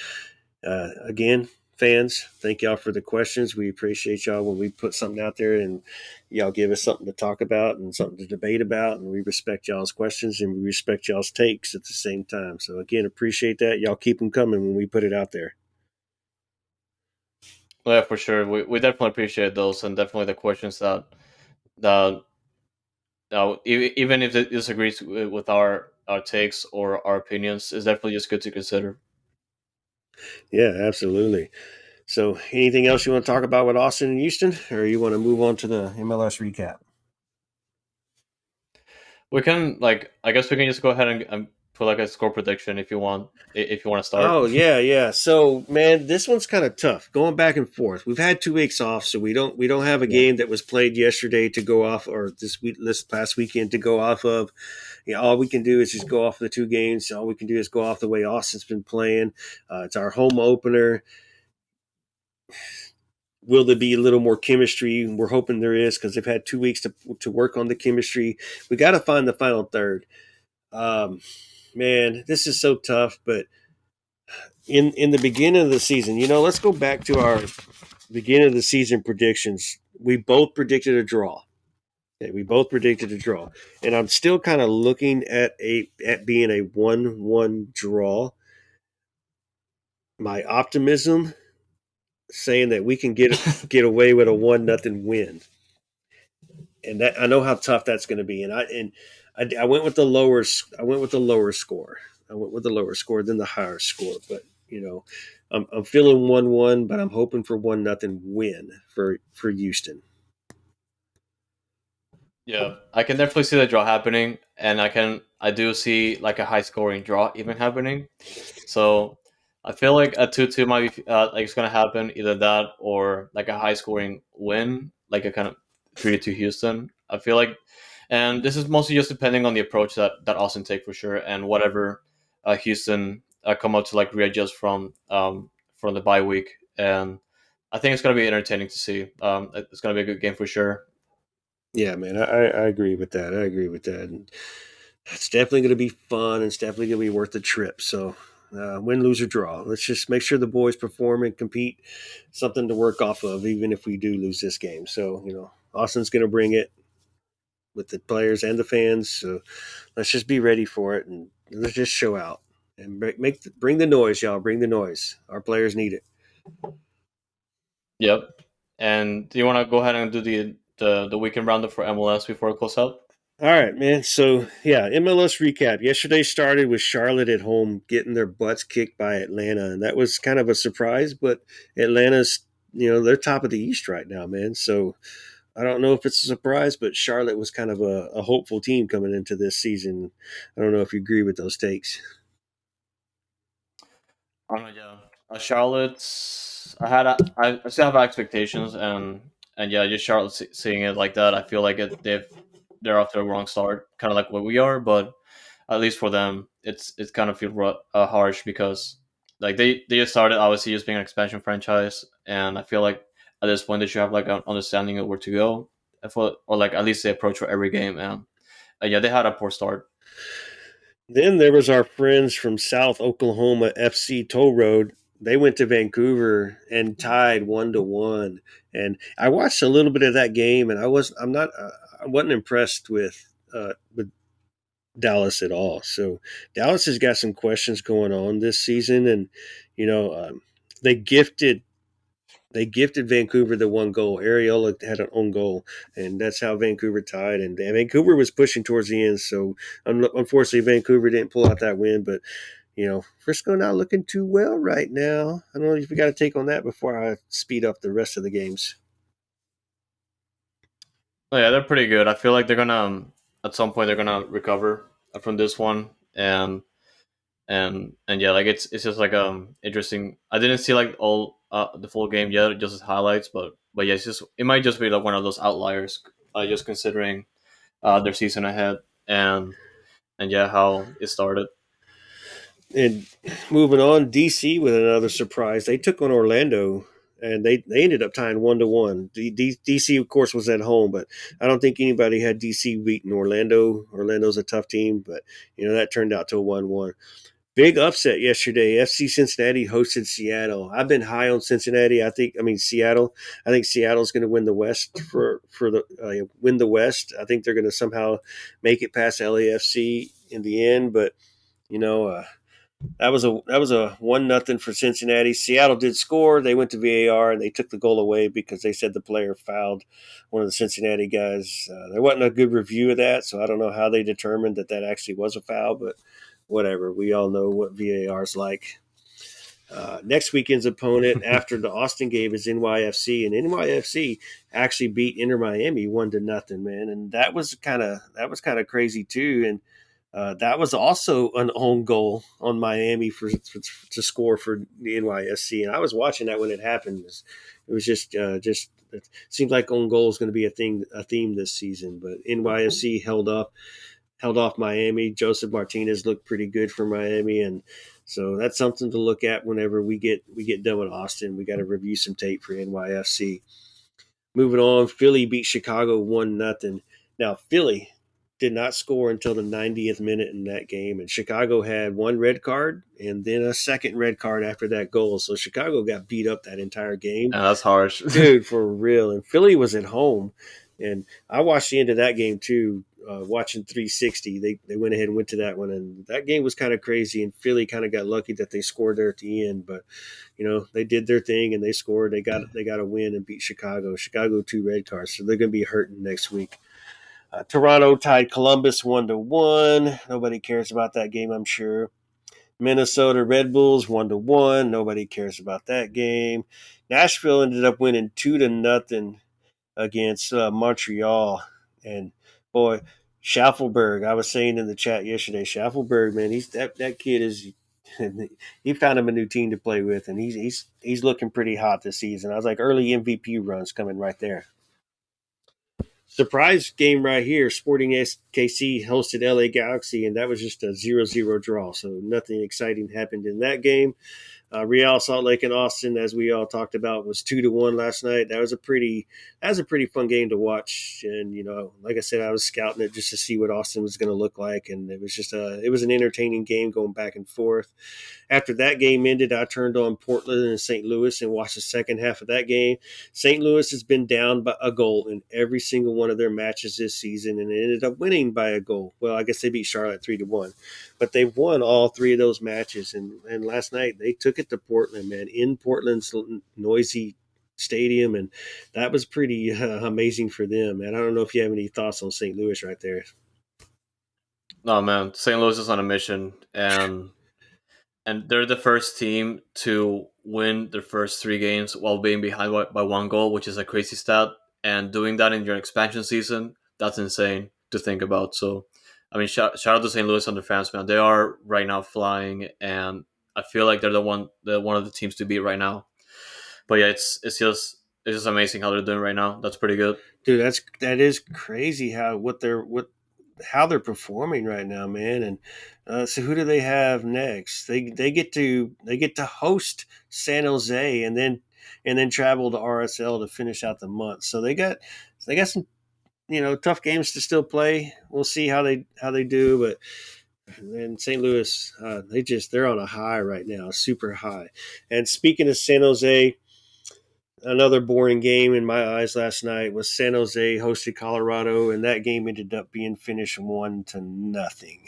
again, fans, thank y'all for the questions. We appreciate y'all when we put something out there and y'all give us something to talk about and something to debate about. And we respect y'all's questions and we respect y'all's takes at the same time. So again, appreciate that. Y'all keep them coming when we put it out there. Yeah, for sure. We definitely appreciate those, and definitely the questions that even if it disagrees with our takes or our opinions, is definitely just good to consider. Yeah, absolutely. So anything else you want to talk about with Austin and Houston, or you want to move on to the MLS recap? We can like I guess we can just go ahead and put like a score prediction if you want, if you want to start. Oh yeah, yeah. So man, this one's kind of tough. Going back and forth. We've had 2 weeks off, so we don't have a Yeah. game that was played yesterday to go off, or this past weekend to go off of. All we can do is just go off the 2 games. All we can do is go off the way Austin's been playing. It's our home opener. Will there be a little more chemistry? We're hoping there is, because they've had 2 weeks to work on the chemistry. We got to find the final third. Um, Man, this is so tough, but in the beginning of the season, let's go back to our beginning of the season predictions. We both predicted a draw. Okay, we both predicted a draw, and I'm still kind of looking at being a 1-1 draw. My optimism saying that we can get away with a 1-0 win, and that I know how tough that's going to be. And I went with the lower. I went with the lower score. I went with the lower score than the higher score. But I'm feeling 1-1, but I'm hoping for 1-0 win for Houston. Yeah, I can definitely see the draw happening, and I do see like a high scoring draw even happening. So I feel like a 2-2 might be like it's gonna happen, either that or like a high scoring win, like a kind of 3-2 Houston. I feel like, and this is mostly just depending on the approach that Austin take for sure, and whatever Houston come up to like readjust from the bye week, and I think it's gonna be entertaining to see. It's gonna be a good game for sure. Yeah, man, I agree with that. I agree with that. And it's definitely going to be fun. It's definitely going to be worth the trip. So, win, lose, or draw. Let's just make sure the boys perform and compete. Something to work off of, even if we do lose this game. So, Austin's going to bring it with the players and the fans. So, let's just be ready for it and let's just show out and bring the noise, y'all. Bring the noise. Our players need it. Yep. And do you want to go ahead and do the weekend roundup for MLS before we close out? All right, man. So, yeah, MLS recap. Yesterday started with Charlotte at home getting their butts kicked by Atlanta, and that was kind of a surprise, but Atlanta's, they're top of the East right now, man. So, I don't know if it's a surprise, but Charlotte was kind of a hopeful team coming into this season. I don't know if you agree with those takes. Yeah. Charlotte's. I still have expectations, and yeah, just Charlotte seeing it like that, I feel like they're off to a wrong start, kind of like what we are, but at least for them, it's kind of feel harsh because like they just started obviously just being an expansion franchise, and I feel like at this point they should have like an understanding of where to go, or like at least the approach for every game, and yeah, they had a poor start. Then there was our friends from South Oklahoma FC Toll Road. They went to Vancouver and tied 1-1. And I watched a little bit of that game, and I wasn't impressed with Dallas at all. So Dallas has got some questions going on this season, and you know they gifted they gifted Vancouver the one goal. Ariola had an own goal, and that's how Vancouver tied. And Vancouver was pushing towards the end, so unfortunately, Vancouver didn't pull out that win. But Frisco not looking too well right now. I don't know if we got to take on that before I speed up the rest of the games. Oh yeah, they're pretty good. I feel like they're gonna at some point they're gonna recover from this one, and yeah, like it's just like interesting. I didn't see like all the full game yet, just as highlights, but yeah, it might just be like one of those outliers, just considering their season ahead and yeah, how it started. And moving on, DC with another surprise. They took on Orlando, and they ended up tying 1-1. DC, of course, was at home, but I don't think anybody had DC beating Orlando. Orlando's a tough team, but that turned out to a 1-1. Big upset yesterday. FC Cincinnati hosted Seattle. I've been high on Cincinnati. Seattle. I think Seattle's going to win the West win the West. I think they're going to somehow make it past LAFC in the end, but you know. That was a 1-0 for Cincinnati. Seattle did score. They went to VAR and they took the goal away because they said the player fouled one of the Cincinnati guys. There wasn't a good review of that, so I don't know how they determined that actually was a foul. But whatever. We all know what VAR is like. Next weekend's opponent after the Austin game is NYFC, and NYFC actually beat Inter Miami 1-0, man, and that was kind of crazy too. And that was also an own goal on Miami to score for the NYSC, and I was watching that when it happened. It was just it seems like own goal is going to be a theme this season. But NYSC held off Miami. Joseph Martinez looked pretty good for Miami, and so that's something to look at whenever we get done with Austin. We got to review some tape for NYFC. Moving on, Philly beat Chicago 1-0. Now Philly did not score until the 90th minute in that game, and Chicago had one red card and then a second red card after that goal. So Chicago got beat up that entire game, Yeah, that's harsh. dude, for real. And Philly was at home, and I watched the end of that game too. watching 360. They went ahead and went to that one, and that game was kind of crazy. And Philly kind of got lucky that they scored there at the end, but they did their thing and they scored. They got a win and beat Chicago. Chicago 2 red cards, so they're going to be hurting next week. Toronto tied Columbus 1-1. Nobody cares about that game, I'm sure. Minnesota Red Bulls 1-1. Nobody cares about that game. Nashville ended up winning 2-0 against Montreal. And boy, Schaffelberg, I was saying in the chat yesterday, Schaffelberg, man, he's that kid is. He found him a new team to play with, and he's looking pretty hot this season. I was like, early MVP runs coming right there. Surprise game right here. Sporting SKC hosted LA Galaxy, and that was just a 0-0 draw. So nothing exciting happened in that game. Real Salt Lake and Austin, as we all talked about, was 2-1 last night. That was a pretty fun game to watch. And like I said, I was scouting it just to see what Austin was going to look like, and it was an entertaining game going back and forth. After that game ended, I turned on Portland and St. Louis and watched the second half of that game. St. Louis has been down by a goal in every single one of their matches this season, and it ended up winning by a goal. Well, I guess they beat Charlotte 3-1, but they've won all three of those matches. And last night they took it to Portland, man, in Portland's noisy stadium, and that was pretty amazing for them. And I don't know if you have any thoughts on St. Louis right there. No, man, St. Louis is on a mission, and they're the first team to win their first 3 games while being behind by 1 goal, which is a crazy stat. And doing that in your expansion season, that's insane to think about. So, I mean, shout out to St. Louis and their fans, man. They are right now flying, and I feel like they're one of the teams to beat right now. But yeah, it's just amazing how they're doing right now. That's pretty good. Dude, that is crazy how they're performing right now, man. And so who do they have next? They get to host San Jose and then travel to RSL to finish out the month. So they got some tough games to still play. We'll see how they do, but. And St. Louis, they're on a high right now, super high. And speaking of San Jose, another boring game in my eyes last night was San Jose hosted Colorado, and that game ended up being finished 1-0.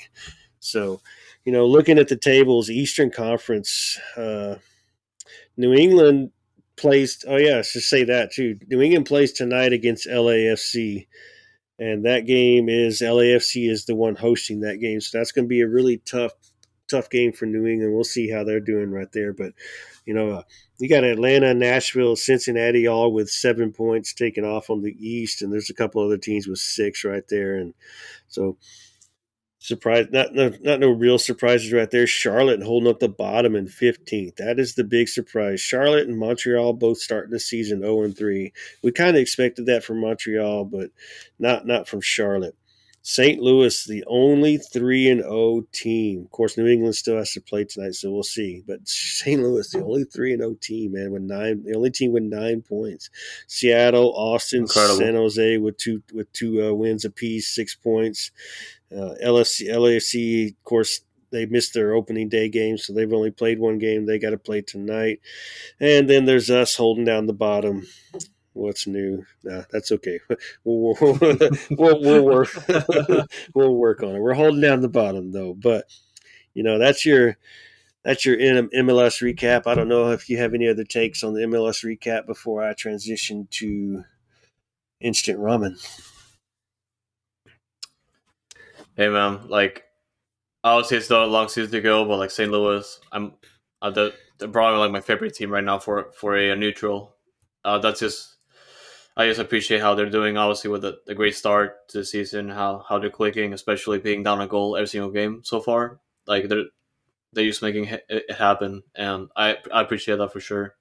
So, looking at the tables, Eastern Conference, New England plays. Oh yeah, I should say that too. New England plays tonight against LAFC, and that game is LAFC is the one hosting that game. So that's going to be a really tough game for New England. We'll see how they're doing right there, but you got Atlanta, Nashville, Cincinnati, all with 7 points taken off on the East, and there's a couple other teams with 6 right there, and so surprise, not no real surprises right there. Charlotte holding up the bottom in 15th. That is the big surprise. Charlotte and Montreal both starting the season 0-3. We kind of expected that from Montreal, but not from Charlotte. St. Louis, the only 3-0 team. Of course, New England still has to play tonight, so we'll see. But St. Louis, the only 3-0 team, man, the only team with 9 points. Seattle, Austin, Incredible. San Jose with two wins apiece, 6 points. LAFC, of course, they missed their opening day game, so they've only played 1 game. They got to play tonight. And then there's us holding down the bottom. What's new? Nah, that's okay. We'll work. We'll work on it. We're holding down the bottom though, but that's your MLS recap. I don't know if you have any other takes on the MLS recap before I transition to instant ramen. Hey, man, like obviously it's not a long season to go, but like St. Louis, they're probably like my favorite team right now for a neutral. That's just I just appreciate how they're doing. Obviously, with the great start to the season, how they're clicking, especially being down a goal every single game so far. Like they're just making it happen, and I appreciate that for sure.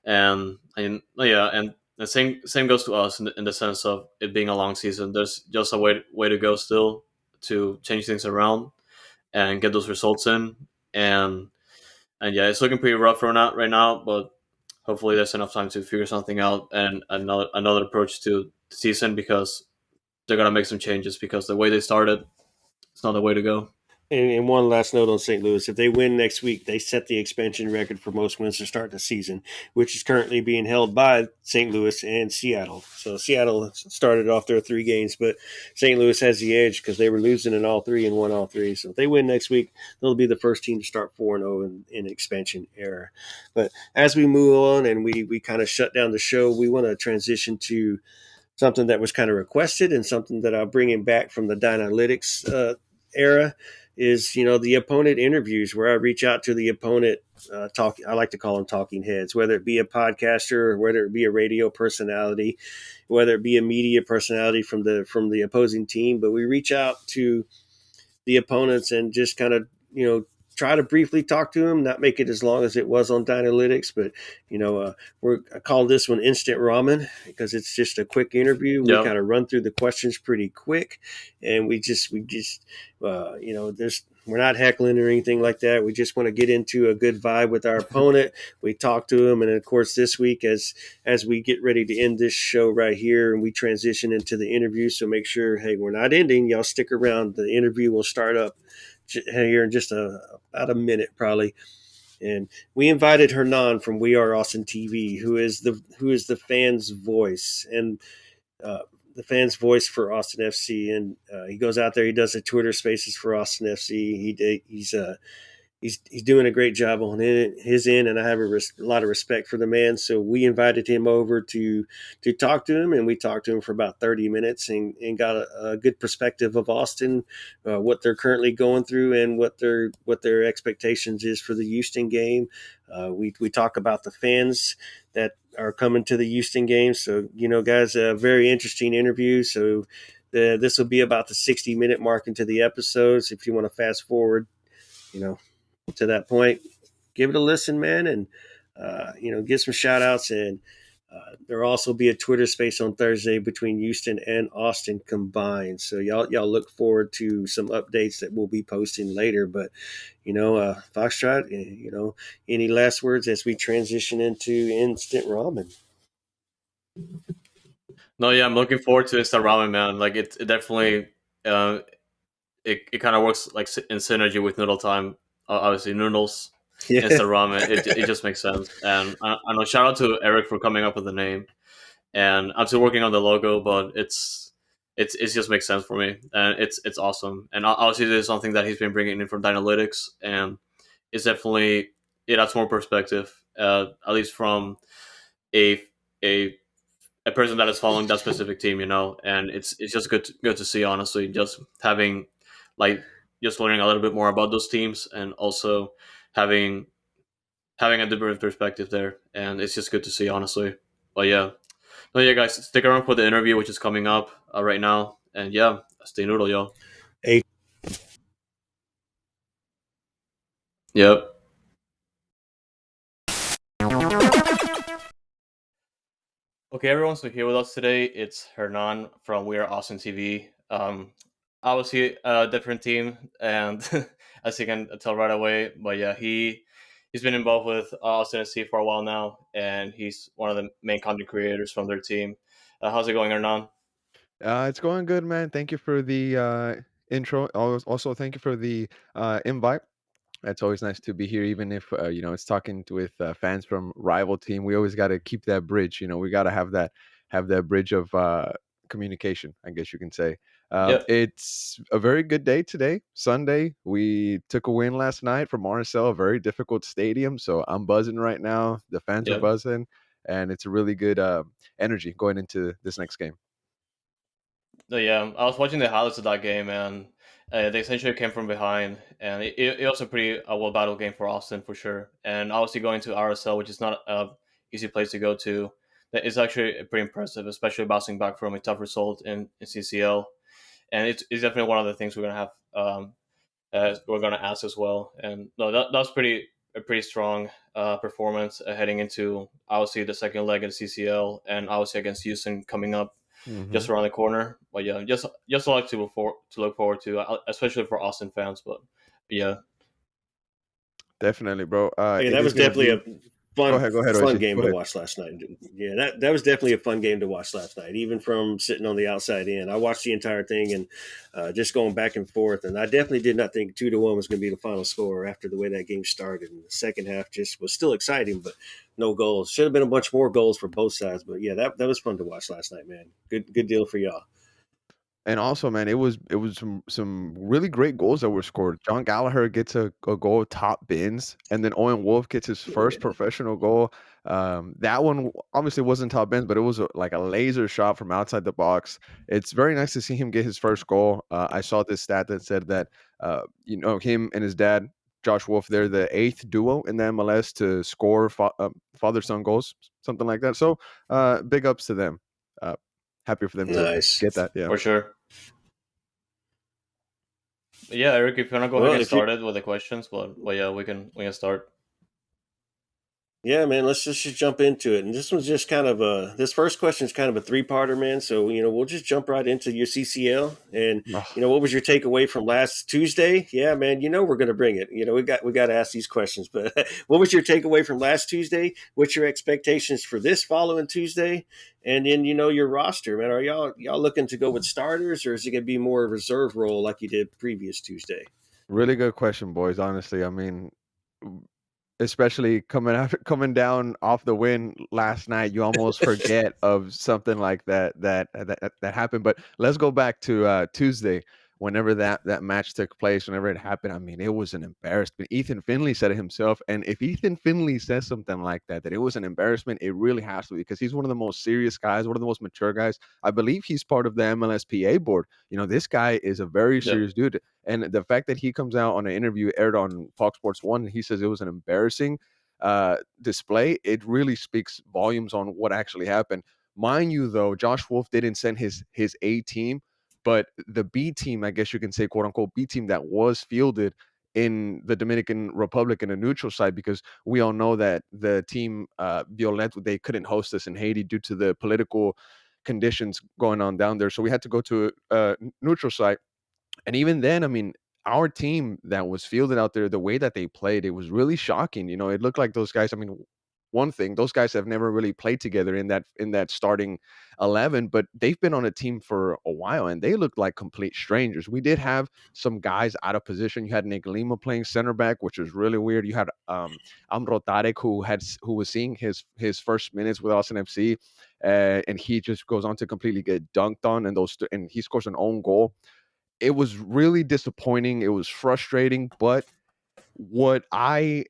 And yeah, and the same goes to us in the sense of it being a long season. There's just a way to go still to change things around and get those results in. And and yeah, it's looking pretty rough right now, but hopefully there's enough time to figure something out and another approach to the season because they're gonna make some changes because the way they started, it's not the way to go. And one last note on St. Louis. If they win next week, they set the expansion record for most wins to start the season, which is currently being held by St. Louis and Seattle. So Seattle started off their 3 games, but St. Louis has the edge because they were losing in all three and won all three. So if they win next week, they'll be the first team to start 4-0 in expansion era. But as we move on and we kind of shut down the show, we want to transition to something that was kind of requested and something that I'll bring him back from the Dynalytics era is, the opponent interviews where I reach out to the opponent. I like to call them talking heads, whether it be a podcaster or whether it be a radio personality, whether it be a media personality from the opposing team. But we reach out to the opponents and just kind of try to briefly talk to them, not make it as long as it was on Dynalytics, but I call this one instant ramen because it's just a quick interview. We Yeah. kind of run through the questions pretty quick, and we just there's we're not heckling or anything like that. We just want to get into a good vibe with our opponent. We talk to them, and of course, this week as we get ready to end this show right here, and we transition into the interview. So make sure, hey, we're not ending. Y'all stick around. The interview will start up here in just about a minute, probably. And we invited Hernan from We Are Austin TV, who is the fans' voice and the fans' voice for Austin FC. And he goes out there, he does the Twitter Spaces for Austin FC. He's doing a great job on his end, and I have a lot of respect for the man. So we invited him over to talk to him, and we talked to him for about 30 minutes and got a good perspective of Austin, what they're currently going through, and what their expectations is for the Houston game. We talk about the fans that are coming to the Houston game. So guys, a very interesting interview. So this will be about the 60-minute mark into the episodes. If you want to fast forward, you know to that point, give it a listen, man, and get some shout outs. And there'll also be a Twitter space on Thursday between Houston and Austin combined. So y'all look forward to some updates that we'll be posting later. But Foxtrot, any last words as we transition into instant ramen? No, yeah, I'm looking forward to instant ramen, man. Like it definitely uh, it kind of works like in synergy with Noodle Time. Obviously, noodles, Yeah. instant ramen. It just makes sense. And I know shout out to Eric for coming up with the name. And I'm still working on the logo, but it just makes sense for me, and it's awesome. And obviously, this is something that he's been bringing in from Dynalytics, and it's definitely it adds more perspective, at least from a a a person that is following that specific team, and it's just good to see, honestly, just having like just learning a little bit more about those teams, and also having having a different perspective there, and it's just good to see, honestly. But yeah, no, yeah, guys, stick around for the interview, which is coming up right now, and yeah, stay noodle, yo. Hey, Yep. Okay, everyone. So here with us today, it's Hernan from WeAreAustinTV. Obviously a different team, and as you can tell right away, but yeah, he's been involved with Austin FC for a while now, and he's one of the main content creators from their team. How's it going, Hernan? It's going good, man. Thank you for the intro. Also, thank you for the invite. It's always nice to be here, even if it's talking with fans from rival team. We always got to keep that bridge. We got to have that bridge of communication, I guess you can say. Yep. It's a very good day today, Sunday. We took a win last night from RSL, a very difficult stadium. So I'm buzzing right now. The fans are Yep. buzzing, and it's a really good energy going into this next game. No, yeah, I was watching the highlights of that game, and they essentially came from behind, and it was a pretty well battled game for Austin for sure. And obviously going to RSL, which is not a easy place to go to, that is actually pretty impressive, especially bouncing back from a tough result in CCL. And it's definitely one of the things we're gonna have. We're gonna ask as well. And no, that's a pretty strong performance heading into obviously the second leg in CCL, and obviously against Houston coming up Hmm. just around the corner. But yeah, just like to look forward to, especially for Austin fans. But yeah, Definitely, bro. yeah, It that is was gonna definitely a be. Go ahead, fun Oishi. game Go to ahead. watch last night. Yeah, that was definitely a fun game to watch last night, even from sitting on the outside in. I watched the entire thing and just going back and forth. And I definitely did not think 2-1 was going to be the final score after the way that game started. And the second half just was still exciting, but no goals. Should have been a bunch more goals for both sides. But yeah, that was fun to watch last night, man. Good deal for y'all. And also, man, it was some really great goals that were scored. John Gallagher gets a goal, top bins, and then Owen Wolf gets his first professional goal. That one obviously wasn't top bins, but it was like a laser shot from outside the box. It's very nice to see him get his first goal. I saw this stat that said that him and his dad, Josh Wolf, they're the eighth duo in the MLS to score father son goals, something like that. So big ups to them. Uh, Happy for them to Nice. get that. Yeah. For sure. But yeah, Eric, if you wanna go ahead and Well, get if you started with the questions, but yeah, we can start. Yeah, man, let's just jump into it. And this one's just kind of this first question is kind of a three-parter, man. So, we'll just jump right into your CCL. And, Ugh, what was your takeaway from last Tuesday? Yeah, man, we're going to bring it. We got to ask these questions. But what was your takeaway from last Tuesday? What's your expectations for this following Tuesday? And then, your roster, man. Are y'all looking to go with starters, or is it going to be more a reserve role like you did previous Tuesday? really good question, boys. Honestly, I mean, especially coming down off the win last night, you almost forget of something like that happened. But let's go back to Tuesday, whenever that match took place, whenever it happened. I mean, it was an embarrassment. Ethan Finley said it himself, and if Ethan Finley says something like that it was an embarrassment, it really has to be, because he's one of the most serious guys, one of the most mature guys. I believe he's part of the MLSPA board. This guy is a very Yep. serious dude. And the fact that he comes out on an interview aired on Fox Sports 1, and he says it was an embarrassing display, it really speaks volumes on what actually happened. Mind you, though, Josh Wolf didn't send his A team, but the B team, I guess you can say, quote unquote, B team that was fielded in the Dominican Republic in a neutral side, because we all know that the team Violet, they couldn't host us in Haiti due to the political conditions going on down there. So we had to go to a neutral site. And even then, I mean, our team that was fielded out there, the way that they played, it was really shocking. It looked like those guys. I mean, one thing, those guys have never really played together in that starting 11, but they've been on a team for a while, and they looked like complete strangers. We did have some guys out of position. You had Nick Lima playing center back, which was really weird. You had Amro Tarek, who was seeing his first minutes with Austin FC, and he just goes on to completely get dunked on, and he scores an own goal. It was really disappointing. It was frustrating, but what I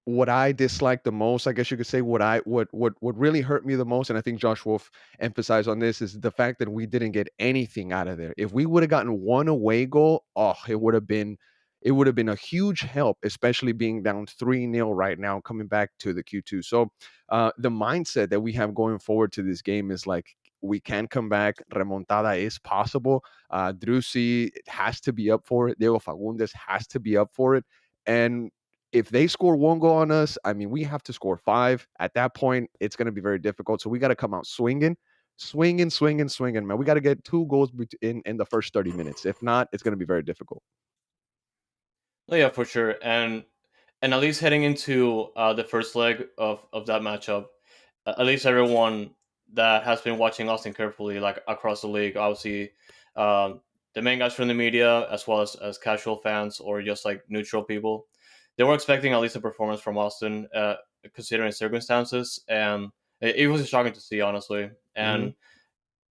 what I dislike the most, I guess you could say, what really hurt me the most, and I think Josh Wolf emphasized on this, is the fact that we didn't get anything out of there. If we would have gotten one away goal, it would have been a huge help, especially being down 3-0 right now, coming back to the Q2. So the mindset that we have going forward to this game is like, we can come back. Remontada is possible. Drusi has to be up for it. Diego Fagundes has to be up for it. And if they score one goal on us, I mean, we have to score five. At that point, it's going to be very difficult. So we got to come out swinging, man. We got to get two goals in the first 30 minutes. If not, it's going to be very difficult. No, yeah, for sure. And at least heading into the first leg of that matchup, at least everyone that has been watching Austin carefully, like across the league, obviously, um, the main guys from the media, as well as casual fans or just like neutral people, they were expecting at least a performance from Austin, considering circumstances, and it was shocking to see, honestly. Hmm.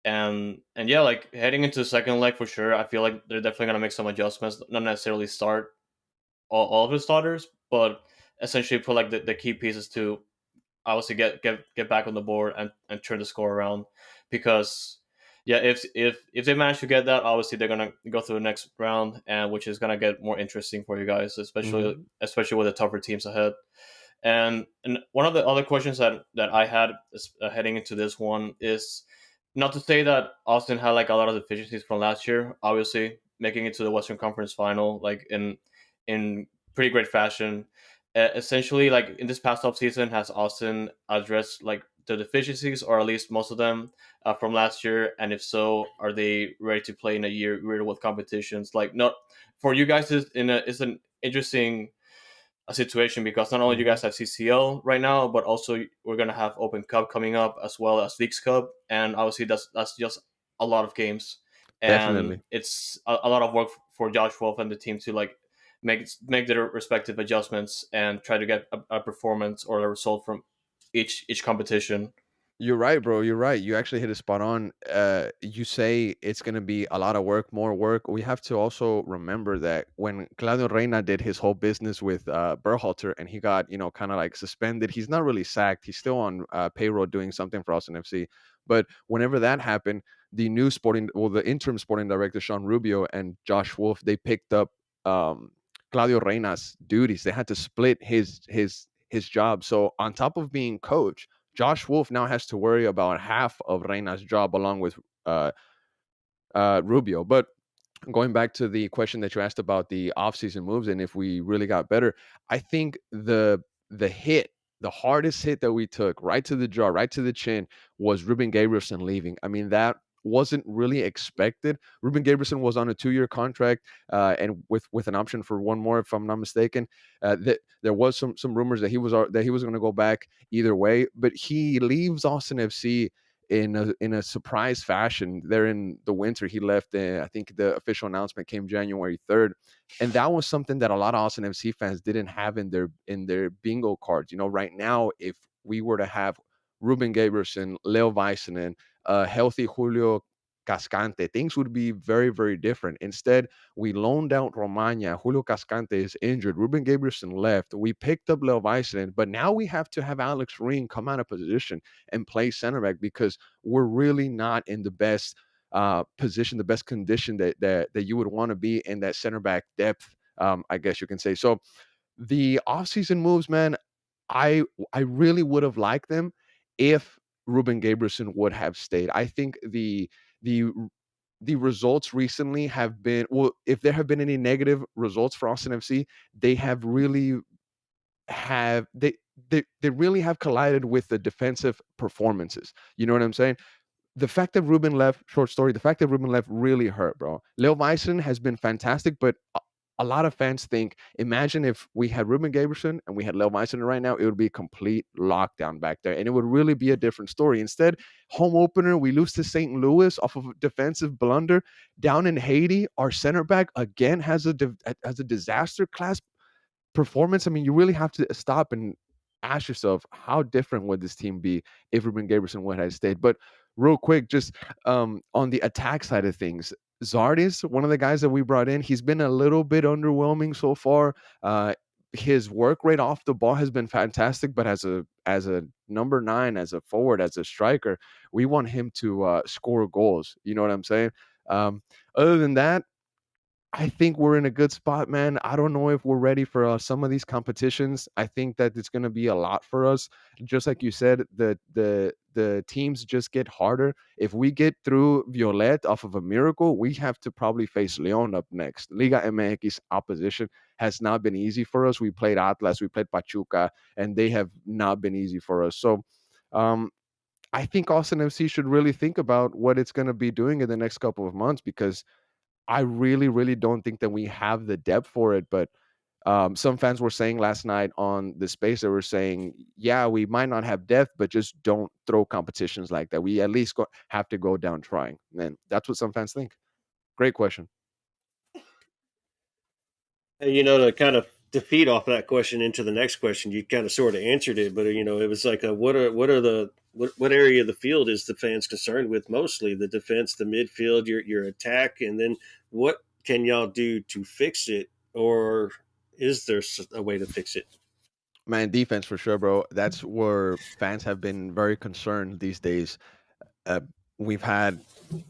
And yeah, like heading into the second leg for sure, I feel like they're definitely gonna make some adjustments, not necessarily start all of the starters, but essentially put like the key pieces to obviously get back on the board and turn the score around. Because yeah, if they manage to get that, obviously they're gonna go through the next round, and which is gonna get more interesting for you guys, especially Hmm. especially with the tougher teams ahead. And one of the other questions that I had heading into this one is, not to say that Austin had like a lot of deficiencies from last year. Obviously, making it to the Western Conference Final like in pretty great fashion. Essentially, like in this past off season, has Austin addressed like the deficiencies, or at least most of them, from last year? And if so, are they ready to play in a year riddled with competitions? Like, not for you guys is an interesting a situation because not only you Hmm. guys have CCL right now, but also we're gonna have Open Cup coming up as well as Leagues Cup, and obviously that's just a lot of games, and Definitely. it's a lot of work for Josh Wolf and the team to like make their respective adjustments and try to get a performance or a result from each competition. You're right, bro. You're right. You actually hit a spot on. You say it's going to be a lot of work, more work. We have to also remember that when Claudio Reina did his whole business with Berhalter and he got, kind of like suspended, he's not really sacked. He's still on payroll doing something for Austin FC. But whenever that happened, the interim sporting director, Sean Rubio and Josh Wolf, they picked up Claudio Reina's duties. They had to split his job. So on top of being coach, Josh Wolf now has to worry about half of Reina's job along with uh, Rubio. But going back to the question that you asked about the offseason moves and if we really got better, I think the hit, the hardest hit that we took right to the jaw, right to the chin was Ruben Gabrielson leaving. I mean, that wasn't really expected. Ruben Gabrielson was on a 2-year contract and with an option for one more, if I'm not mistaken. There was some rumors that he was going to go back either way, but he leaves Austin FC in a surprise fashion. There in the winter, he left. I think the official announcement came January 3rd, and that was something that a lot of Austin FC fans didn't have in their bingo cards. Right now, if we were to have Ruben Gabrielson, Leo Weissenen, healthy Julio Cascante, things would be very, very different. Instead, we loaned out Romagna. Julio Cascante is injured. Ruben Gabrielson left. We picked up Leo Weissenen, but now we have to have Alex Ring come out of position and play center back because we're really not in the best position, the best condition that you would want to be in that center back depth. I guess you can say. So the offseason moves, man, I I really would have liked them if Ruben Gabrielson would have stayed. I think the the results recently have been, well, if there have been any negative results for Austin FC, they have really have they really have collided with the defensive performances. You know what I'm saying? The fact that Ruben left, short story, the fact that Ruben left really hurt, bro. Leo Weissen has been fantastic, but a lot of fans think, imagine if we had Ruben Gabrielson and we had Leo Weissen right now, it would be a complete lockdown back there, and it would really be a different story. Instead, home opener, we lose to St. Louis off of a defensive blunder. Down in Haiti, our center back again has a disaster class performance. I mean, you really have to stop and ask yourself, how different would this team be if Ruben Gabrielson would have stayed? But real quick, just on the attack side of things, Zardis, one of the guys that we brought in, he's been a little bit underwhelming so far. His work rate off the ball has been fantastic, but as a number 9, as a forward, as a striker, we want him to score goals. You know what I'm saying? Um, Other than that, I think we're in a good spot, man. I don't know if we're ready for some of these competitions. I think that it's going to be a lot for us. Just like you said, the teams just get harder. If we get through Violet off of a miracle, we have to probably face Leon up next. Liga MX opposition has not been easy for us. We played Atlas, we played Pachuca, and they have not been easy for us. So, um, I think Austin FC should really think about what it's going to be doing in the next couple of months because I really, really don't think that we have the depth for it. But some fans were saying last night on the space, they were saying, yeah, we might not have depth, but just don't throw competitions like that. We at least have to go down trying. And that's what some fans think. Great question. And, to kind of defeat off that question into the next question, you kind of sort of answered it, but it was like, what area of the field is the fans concerned with mostly? The defense, the midfield, your attack, and then what can y'all do to fix it, or is there a way to fix it? Man, defense for sure, bro. That's where fans have been very concerned these days. Uh, we've had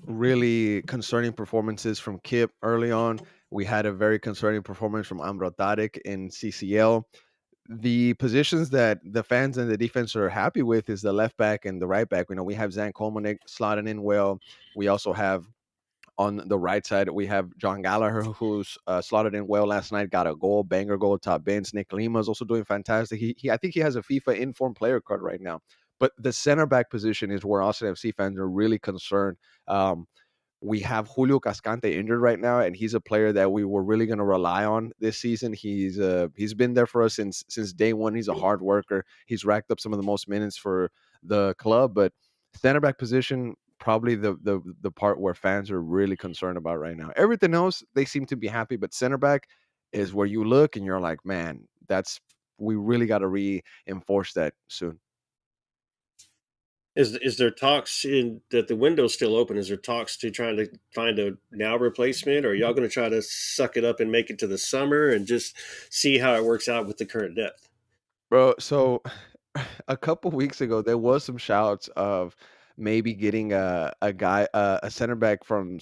really concerning performances from Kip early on. We had a very concerning performance from Amro Tarek in CCL. The positions that the fans and the defense are happy with is the left back and the right back. We have Zan Kolmanek slotting in well. We also have on the right side, we have John Gallagher, who's slotted in well last night, got a goal, banger goal, top bins. Nick Lima is also doing fantastic. I think he has a FIFA informed player card right now. But the center back position is where Austin FC fans are really concerned. We have Julio Cascante injured right now, and he's a player that we were really going to rely on this season. He's been there for us since day one. He's a hard worker. He's racked up some of the most minutes for the club, but center back position probably the part where fans are really concerned about right now. Everything else they seem to be happy, but center back is where you look and you're like, man, that's we really got to reinforce that soon. Is there talks in that the window's still open? Is there talks to trying to find a now replacement, or are y'all going to try to suck it up and make it to the summer and just see how it works out with the current depth? Bro, so a couple weeks ago, there was some shouts of maybe getting a guy, a center back from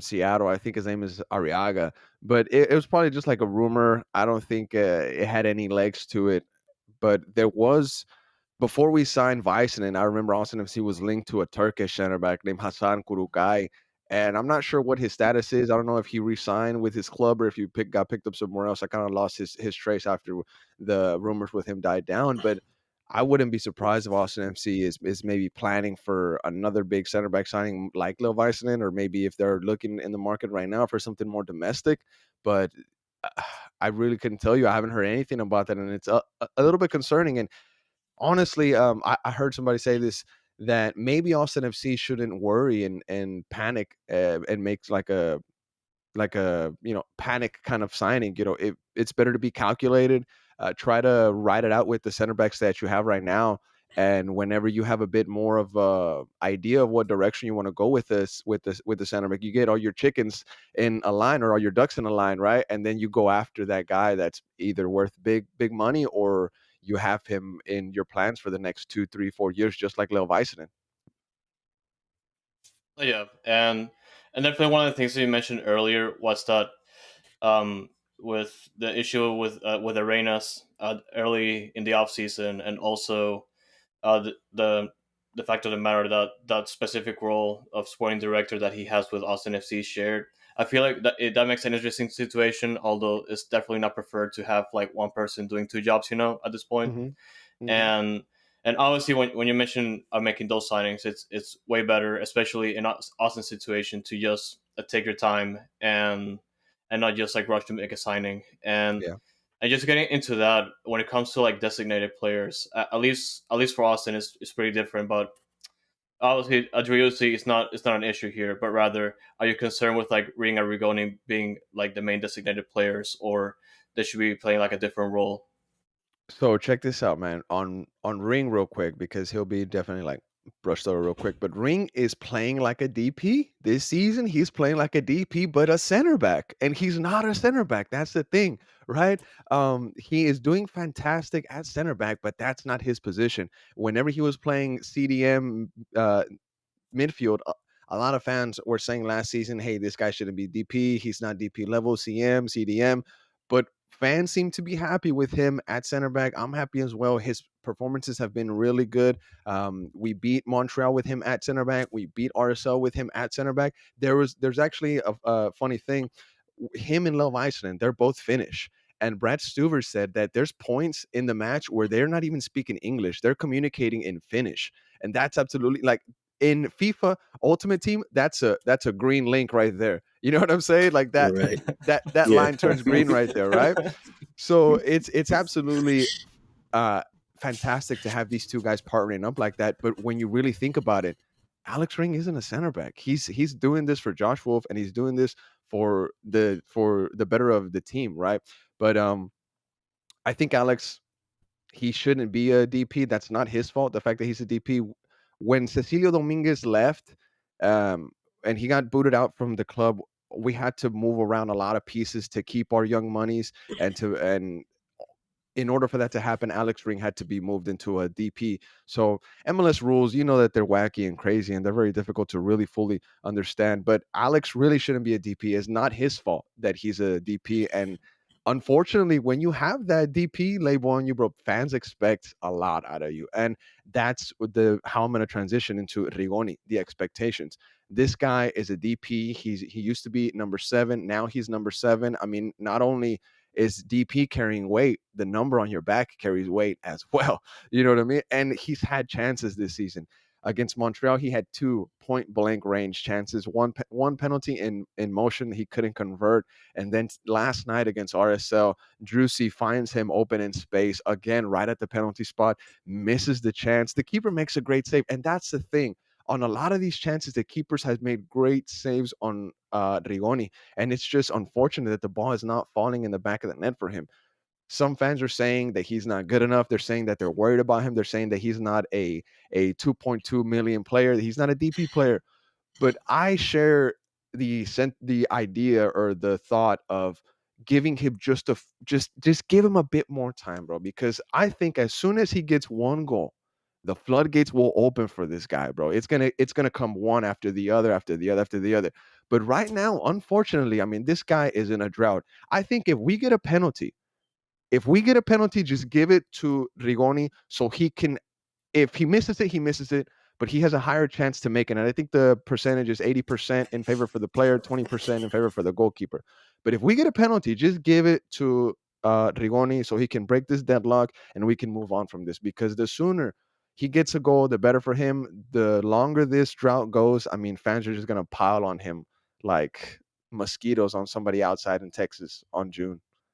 Seattle. I think his name is Arriaga, but it was probably just like a rumor. I don't think it had any legs to it. But there was before we signed Vicenen, I remember Austin FC was linked to a Turkish center back named Hasan Kurukai, and I'm not sure what his status is. I don't know if he re-signed with his club or if he got picked up somewhere else. I kind of lost his trace after the rumors with him died down, but I wouldn't be surprised if Austin FC is maybe planning for another big center back signing like Lil Vicenen, or maybe if they're looking in the market right now for something more domestic. But I really couldn't tell you. I haven't heard anything about that, and it's a little bit concerning. And honestly, I heard somebody say this that maybe Austin FC shouldn't worry and panic and make like a panic kind of signing. It's better to be calculated. Try to ride it out with the center backs that you have right now. And whenever you have a bit more of a idea of what direction you want to go with this with the center back, you get all your chickens in a line or all your ducks in a line, right? And then you go after that guy that's either worth big money or you have him in your plans for the next 2, 3, 4 years, just like Lil Vicenen. Yeah, and definitely one of the things that you mentioned earlier was that with the issue with Arenas early in the off season, and also the fact of the matter that that specific role of sporting director that he has with Austin FC shared. I feel like that makes an interesting situation, although it's definitely not preferred to have like one person doing two jobs, at this point. Hmm. Hmm. And obviously when you mention making those signings, it's way better, especially in Austin's situation, to just take your time and not just like rush to make a signing. Yeah. And just getting into that, when it comes to like designated players, at least for Austin, is pretty different. But obviously, Adriusi is not an issue here. But rather, are you concerned with like Ring and Rigoni being like the main designated players, or they should be playing like a different role? So check this out, man. On Ring real quick because he'll be definitely like brushed over real quick. But Ring is playing like a DP this season. He's playing like a DP, but a center back, and he's not a center back. That's the thing, right? He is doing fantastic at center back, but that's not his position. Whenever he was playing CDM, midfield, a lot of fans were saying last season, hey, this guy shouldn't be DP. He's not DP level, CM, CDM. But fans seem to be happy with him at center back. I'm happy as well. His performances have been really good. We beat Montreal with him at center back. We beat RSL with him at center back. There's actually a funny thing. Him and Love Iceland, they're both Finnish. And Brad Stuver said that there's points in the match where they're not even speaking English. They're communicating in Finnish. And that's absolutely like in FIFA Ultimate Team, that's a green link right there. You know what I'm saying? Like that Right. that Yeah. line turns green right there, right? So it's absolutely uh fantastic to have these two guys partnering up like that. But when you really think about it, Alex Ring isn't a center back. He's doing this for Josh Wolf and he's doing this for the better of the team, right? But I think Alex he shouldn't be a DP. That's not his fault. The fact that he's a DP. When Cecilio Dominguez left, um, and he got booted out from the club, we had to move around a lot of pieces to keep our young monies and in order for that to happen, Alex Ring had to be moved into a DP. So MLS rules, you know that they're wacky and crazy, and they're very difficult to really fully understand. But Alex really shouldn't be a DP. It's not his fault that he's a DP. And unfortunately, when you have that DP label on you, bro, fans expect a lot out of you. And that's the how I'm going to transition into Rigoni, the expectations. This guy is a DP. He used to be number 7. Now he's number 7. I mean, not only is DP carrying weight, the number on your back carries weight as well. You know what I mean? And he's had chances this season. Against Montreal, he had two point blank range chances, one penalty in motion he couldn't convert, and then last night against RSL, Drusy finds him open in space again, right at the penalty spot, misses the chance. The keeper makes a great save, and that's the thing. On a lot of these chances, the keepers has made great saves on Rigoni, and it's just unfortunate that the ball is not falling in the back of the net for him. Some fans are saying that he's not good enough. They're saying that they're worried about him. They're saying that he's not a 2.2 million player, that he's not a DP player. But I share the idea or the thought of giving him just give him a bit more time, bro. Because I think as soon as he gets one goal, the floodgates will open for this guy, bro. It's gonna come one after the other, after the other, after the other. But right now, unfortunately, I mean, this guy is in a drought. I think if we get a penalty, just give it to Rigoni so he can. If he misses it, he misses it, but he has a higher chance to make it. And I think the percentage is 80% in favor for the player, 20% in favor for the goalkeeper. But if we get a penalty, just give it to Rigoni so he can break this deadlock and we can move on from this. Because the sooner he gets a goal, the better for him. The longer this drought goes, I mean, fans are just gonna pile on him like mosquitoes on somebody outside in Texas on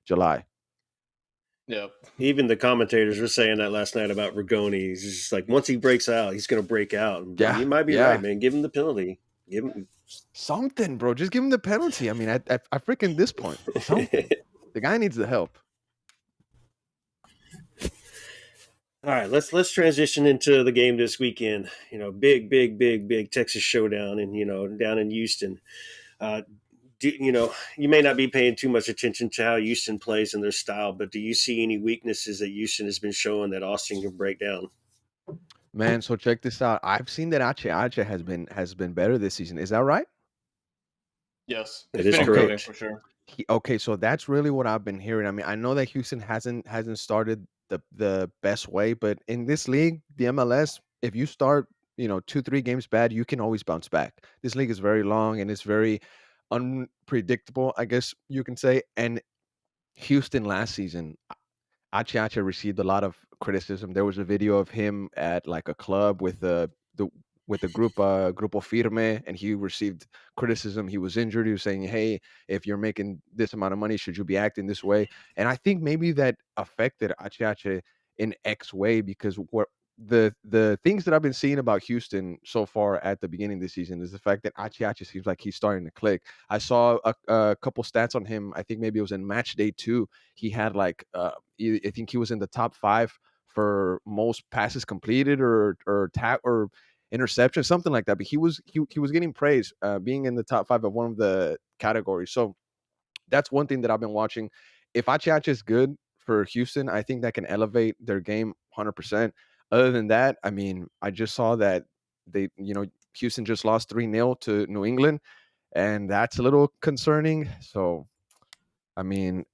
July. Yeah. Even the commentators were saying that last night about Rigoni. He's just like, once he breaks out, he's going to break out. But Yeah, you might be right, yeah. man. Give him the penalty. Give him. Something, bro. Just give him the penalty. I mean, at freaking this point, something. The guy needs the help. All right, let's transition into the game this weekend. Big Texas showdown, and down in Houston. Uh, you may not be paying too much attention to how Houston plays and their style, but do you see any weaknesses that Houston has been showing that Austin can break down? Man, so check this out. I've seen that Ache has been better this season. Is that right? Yes, That he's is been Okay. improving for correct. sure. Okay, so that's really what I've been hearing. I mean, I know that Houston hasn't started the best way, but in this league, the MLS, if you start, 2, 3 games bad, you can always bounce back. This league is very long and it's very unpredictable, I guess you can say. And Houston last season, Achi received a lot of criticism. There was a video of him at like a club the with the Grupo Firme, and he received criticism. He was injured. He was saying, "Hey, if you're making this amount of money, should you be acting this way?" And I think maybe that affected Achi in X way because what the things that I've been seeing about Houston so far at the beginning of the season is the fact that Achi seems like he's starting to click. I saw a couple stats on him. I think maybe it was in match day 2. He had like I think he was in the top 5 for most passes completed or tap or interception, something like that. But he was getting praise, being in the top 5 of one of the categories. So that's one thing that I've been watching. If Achiach is good for Houston, I think that can elevate their game 100%. Other than that, I mean, I just saw that Houston just lost 3-0 to New England, and that's a little concerning. So, I mean,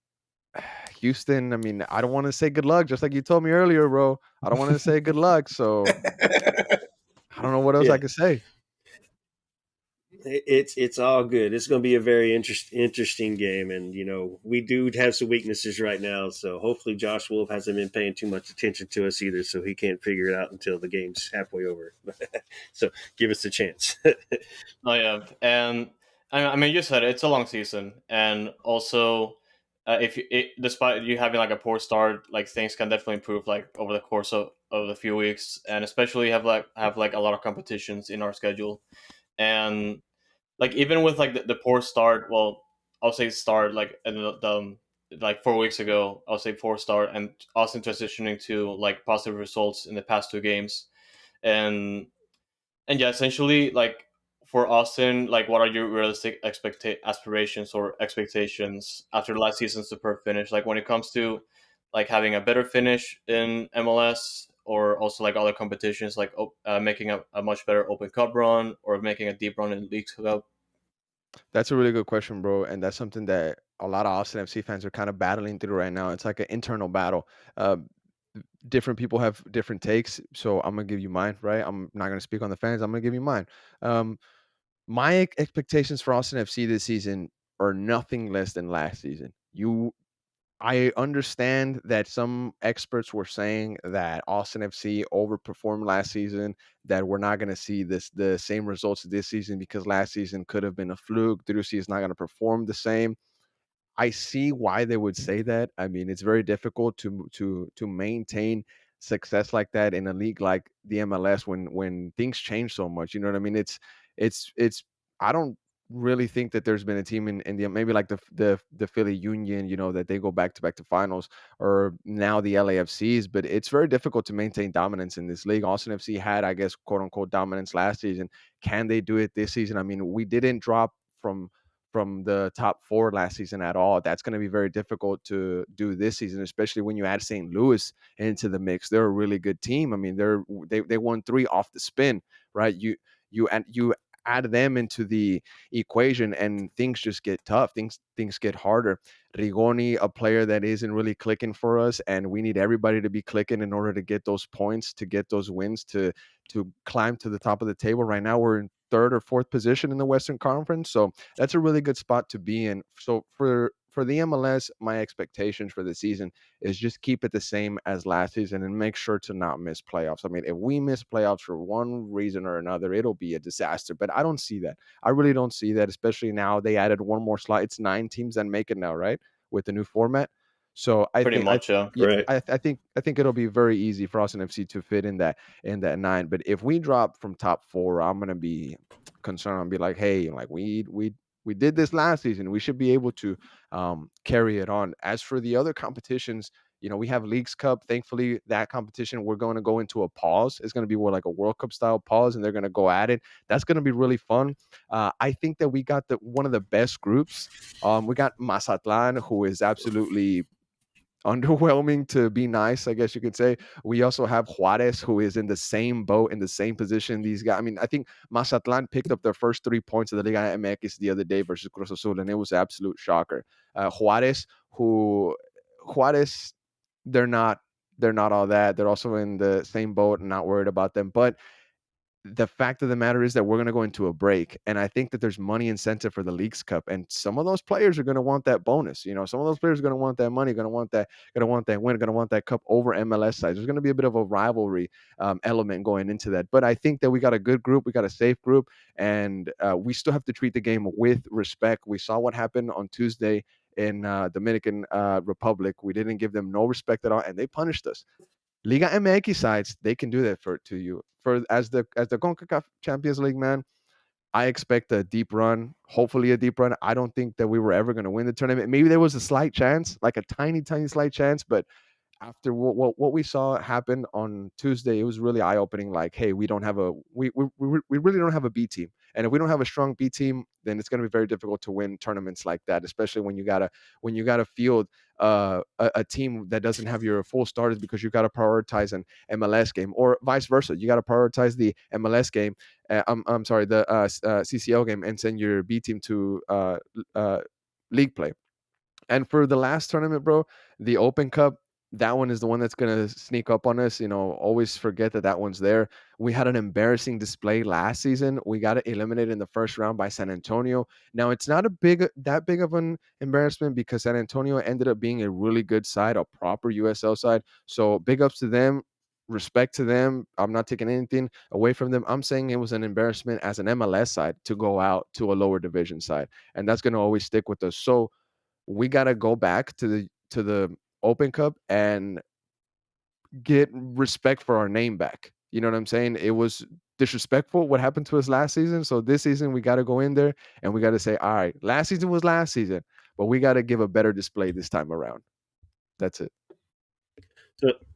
Houston, I mean, I don't want to say good luck, just like you told me earlier, bro. I don't want to say good luck, so I don't know what else I Yeah, could say. it's all good. It's going to be a very interesting game, and we do have some weaknesses right now. So hopefully, Josh Wolf hasn't been paying too much attention to us either, so he can't figure it out until the game's halfway over. So give us a chance. Oh yeah, and I mean, you said it's a long season, and also, if despite you having like a poor start, like things can definitely improve like over the course of a few weeks, and especially have like a lot of competitions in our schedule, and like even with like the poor start, well, I'll say start like in like 4 weeks ago, I'll say poor start, and Austin transitioning to like positive results in the past 2 games, and yeah, essentially, like for Austin, like what are your realistic aspirations or expectations after last season's superb finish? Like when it comes to like having a better finish in MLS or also like other competitions, like making a much better Open Cup run or making a deep run in League Cup. That's a really good question, bro, and that's something that a lot of Austin FC fans are kind of battling through right now. It's like an internal battle. Different people have different takes, so I'm gonna give you mine, right? I'm not gonna speak on the fans. I'm gonna give you mine. Um, my expectations for Austin FC this season are nothing less than last season. I understand that some experts were saying that Austin FC overperformed last season, that we're not going to see the same results this season because last season could have been a fluke. Drusi is not going to perform the same. I see why they would say that. I mean, it's very difficult to maintain success like that in a league like the MLS when things change so much. You know what I mean? It's I don't really think that there's been a team in the maybe like the Philly Union, that they go back to finals, or now the LAFCs, but it's very difficult to maintain dominance in this league. Austin FC had, I guess, quote unquote dominance last season. Can they do it this season? I mean, we didn't drop from the top four last season at all. That's going to be very difficult to do this season, especially when you add St. Louis into the mix. They're a really good team. I mean, they won 3 off the spin, right? You add them into the equation and things just get tough. Things get harder. Rigoni, a player that isn't really clicking for us, and we need everybody to be clicking in order to get those points, to get those wins, to climb to the top of the table. Right now, we're in third or fourth position in the Western Conference, so that's a really good spot to be in. So for the MLS, my expectations for the season is just keep it the same as last season and make sure to not miss playoffs. I mean, if we miss playoffs for one reason or another, it'll be a disaster. But I don't see that. I really don't see that, especially now they added one more slot. It's 9 teams that make it now, right? With the new format. So I Pretty think much, yeah. yeah, Right. I think it'll be very easy for Austin FC to fit in that 9. But if we drop from top 4, I'm gonna be concerned. I'll be like, hey, like we did this last season. We should be able to carry it on. As for the other competitions, we have Leagues Cup. Thankfully, that competition, we're going to go into a pause. It's going to be more like a World Cup style pause, and they're going to go at it. That's going to be really fun. I think that we got one of the best groups. We got Mazatlan, who is absolutely underwhelming to be nice, I guess you could say. We also have Juarez, who is in the same boat, in the same position. These guys, I mean, I think Mazatlan picked up their first 3 points of the Liga MX the other day versus Cruz Azul, and it was an absolute shocker. Juarez, they're not all that. They're also in the same boat, and not worried about them. But the fact of the matter is that we're going to go into a break, and I think that there's money incentive for the Leagues Cup, and some of those players are going to want that bonus. Some of those players are going to want that money, going to want that win, going to want that cup over MLS side. There's going to be a bit of a rivalry element going into that, but I think that we got a good group, we got a safe group, and we still have to treat the game with respect. We saw what happened on Tuesday in Dominican Republic. We didn't give them no respect at all, and they punished us. Liga MX sides, they can do that to you. For as the CONCACAF Champions League, man, I expect a deep run, hopefully a deep run. I don't think that we were ever going to win the tournament. Maybe there was a slight chance, like a tiny, tiny slight chance, but after what we saw happen on Tuesday, it was really eye opening. Like, hey, we don't have we really don't have a B team, and if we don't have a strong B team, then it's going to be very difficult to win tournaments like that, especially when you gotta field a team that doesn't have your full starters because you got to prioritize an MLS game, or vice versa. You got to prioritize the MLS game. I'm sorry, the CCL game, and send your B team to league play. And for the last tournament, bro, the Open Cup, that one is the one that's going to sneak up on us. Always forget that one's there. We had an embarrassing display last season. We got eliminated in the first round by San Antonio. Now, it's not that big of an embarrassment because San Antonio ended up being a really good side, a proper USL side. So big ups to them. Respect to them. I'm not taking anything away from them. I'm saying it was an embarrassment as an MLS side to go out to a lower division side. And that's going to always stick with us. So we got to go back to the Open Cup and get respect for our name back. You know what I'm saying? It was disrespectful what happened to us last season. So this season we got to go in there and we got to say, all right, last season was last season, but we got to give a better display this time around. That's it.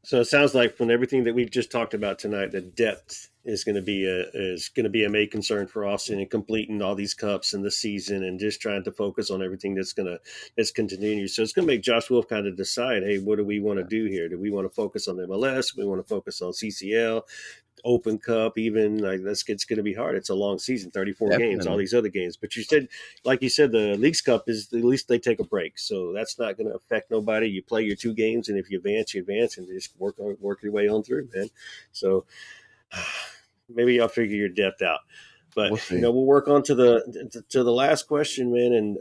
So it sounds like from everything that we've just talked about tonight, the depth is going to be a main concern for Austin in completing all these cups in the season, and just trying to focus on everything that's continued. So it's going to make Josh Wolf kind of decide, hey, what do we want to do here? Do we want to focus on MLS? Do we want to focus on CCL? Open Cup, even like it's going to be hard. It's a long season, 34 games, all Definitely. these other games. But like you said, the Leagues Cup is at least they take a break, so that's not going to affect nobody. You play your 2 games, and if you advance, and just work your way on through, man. So maybe y'all figure your depth out. But We'll see. we'll work on to the last question, man. And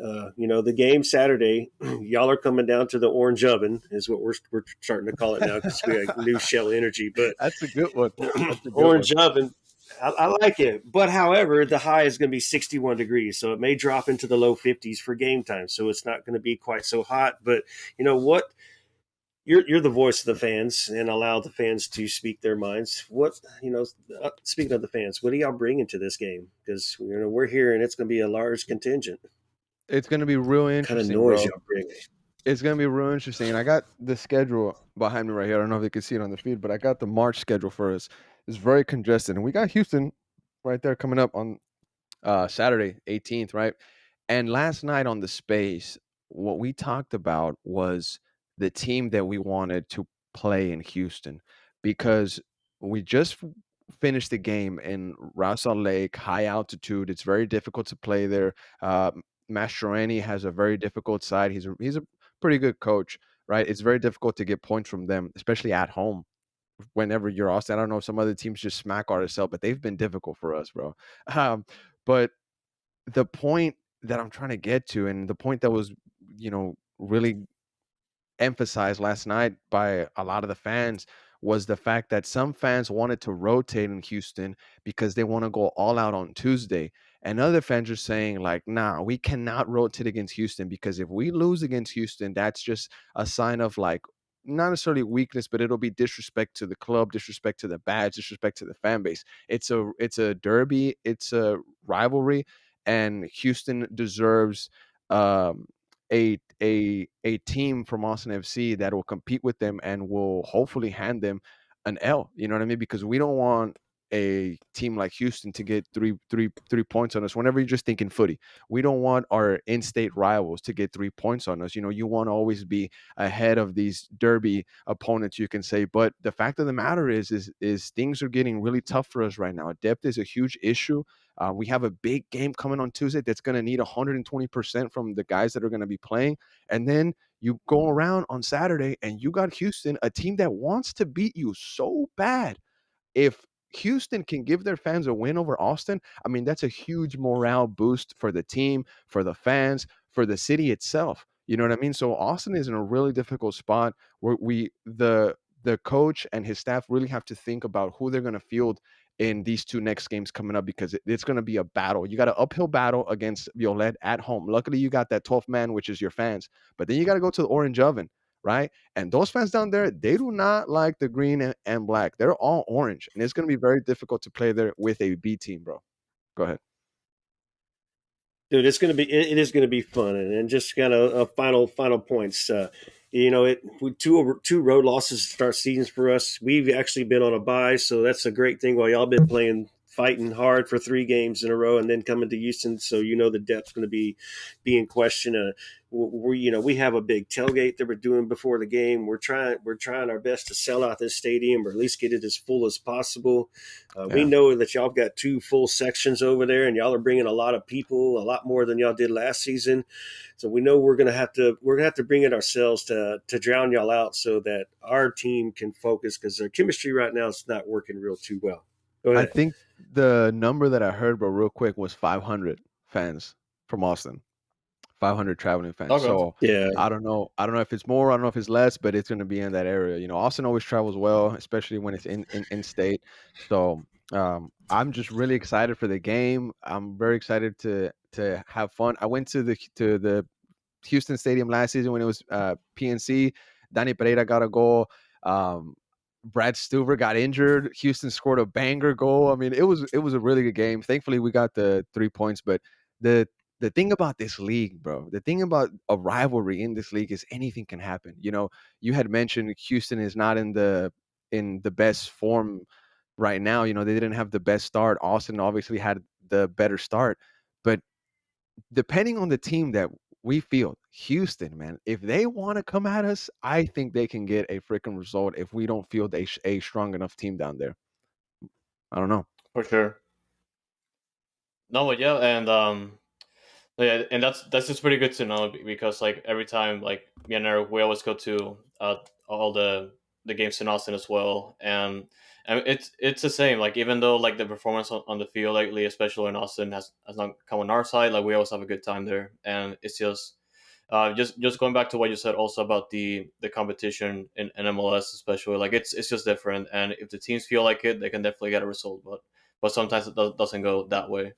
the game Saturday, y'all are coming down to the Orange Oven, is what we're starting to call it now because we got new Shell Energy. But That's a good one. That's a good one. Orange Oven, I like it. But however, the high is going to be 61 degrees, so it may drop into the low 50s for game time. So it's not going to be quite so hot. But you know what? You're the voice of the fans and allow the fans to speak their minds. Speaking of the fans, what are y'all bringing to this game? Because we're here and it's going to be a large contingent. It's gonna be real What kind of interesting, noise bro. y'all bring? It's gonna be real interesting. And I got the schedule behind me right here. I don't know if you can see it on the feed, but I got the March schedule for us. It's very congested, and we got Houston right there coming up on Saturday, 18th, right? And last night on the space, what we talked about was the team that we wanted to play in Houston because we just finished the game in Ras Lake, high altitude. It's very difficult to play there. Uh, Mastroeni has a very difficult side. He's a pretty good coach, right? It's very difficult to get points from them, especially at home. Whenever you're Austin, I don't know if some other teams just smack RSL, but they've been difficult for us, bro. But the point that I'm trying to get to, and the point that was, really emphasized last night by a lot of the fans was the fact that some fans wanted to rotate in Houston because they want to go all out on Tuesday. And other fans are saying, like, nah, we cannot rotate against Houston because if we lose against Houston, that's just a sign of like not necessarily weakness, but it'll be disrespect to the club, disrespect to the badge, disrespect to the fan base. It's a derby, it's a rivalry, and Houston deserves um a team from Austin FC that will compete with them and will hopefully hand them an L. You know what I mean? Because we don't want a team like Houston to get three points on us whenever you're just thinking footy. We don't want our in-state rivals to get 3 points on us. You want to always be ahead of these derby opponents, you can say. But the fact of the matter is things are getting really tough for us right now. Depth is a huge issue. We have a big game coming on Tuesday that's going to need 120% from the guys that are going to be playing. And then you go around on Saturday and you got Houston, a team that wants to beat you so bad. If Houston can give their fans a win over Austin, I mean, that's a huge morale boost for the team, for the fans, for the city itself. You know what I mean? So Austin is in a really difficult spot where the coach and his staff really have to think about who they're going to field in these two next games coming up because it's going to be a battle. You got an uphill battle against Violet at home. Luckily, you got that 12th man, which is your fans. But then you got to go to the Orange Oven, right? And those fans down there, they do not like the green and black. They're all orange, and it's going to be very difficult to play there with a B team, bro. Go ahead. Dude, it is gonna be fun, and just kind of final points. With two road losses to start seasons for us. We've actually been on a bye, so that's a great thing. While y'all been fighting hard for 3 games in a row, and then coming to Houston, so the depth's going to be in question. We have a big tailgate that we're doing before the game. We're trying our best to sell out this stadium, or at least get it as full as possible. We Yeah. know that y'all got 2 full sections over there, and y'all are bringing a lot of people, a lot more than y'all did last season. So we know we're gonna have to bring it ourselves to drown y'all out, so that our team can focus because their chemistry right now is not working real too well. Go I ahead. think the number that I heard, bro, real quick, was 500 fans from Austin. 500 traveling fans. Okay. So Yeah, I don't know. I don't know if it's more. I don't know if it's less, but it's going to be in that area. Austin always travels well, especially when it's in state. So I'm just really excited for the game. I'm very excited to have fun. I went to the Houston Stadium last season when it was PNC. Danny Pereira got a goal. Um, Brad Stuver got injured. Houston scored a banger goal. I mean, it was a really good game. Thankfully, we got the 3 points. But the the thing about this league, bro, the thing about a rivalry in this league is anything can happen. You had mentioned Houston is not in the best form right now. They didn't have the best start. Austin obviously had the better start, but depending on the team that we field, Houston, man, if they want to come at us, I think they can get a freaking result if we don't field a strong enough team down there. I don't know. For sure. No, but yeah, and yeah, and that's just pretty good to know because like every time like me and Eric, we always go to all the games in Austin as well, and And it's the same. Like even though like the performance on the field lately, especially in Austin, has not come on our side, like we always have a good time there, and it's just going back to what you said also about the competition in MLS, especially like it's just different, and if the teams feel like it, they can definitely get a result, but sometimes it doesn't go that way.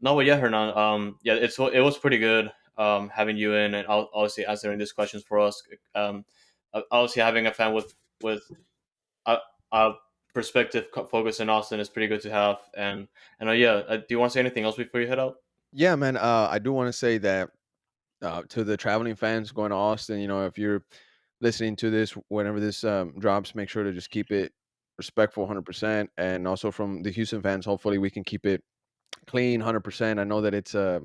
No, but yeah, Hernan, yeah, it was pretty good having you in and obviously answering these questions for us. Obviously having a fan with a, a perspective focus in Austin is pretty good to have, and yeah, do you want to say anything else before you head out? Yeah, man. I do want to say that to the traveling fans going to Austin, if you're listening to this whenever this drops, make sure to just keep it respectful 100%. And also from the Houston fans, hopefully we can keep it clean 100%. I know that it's a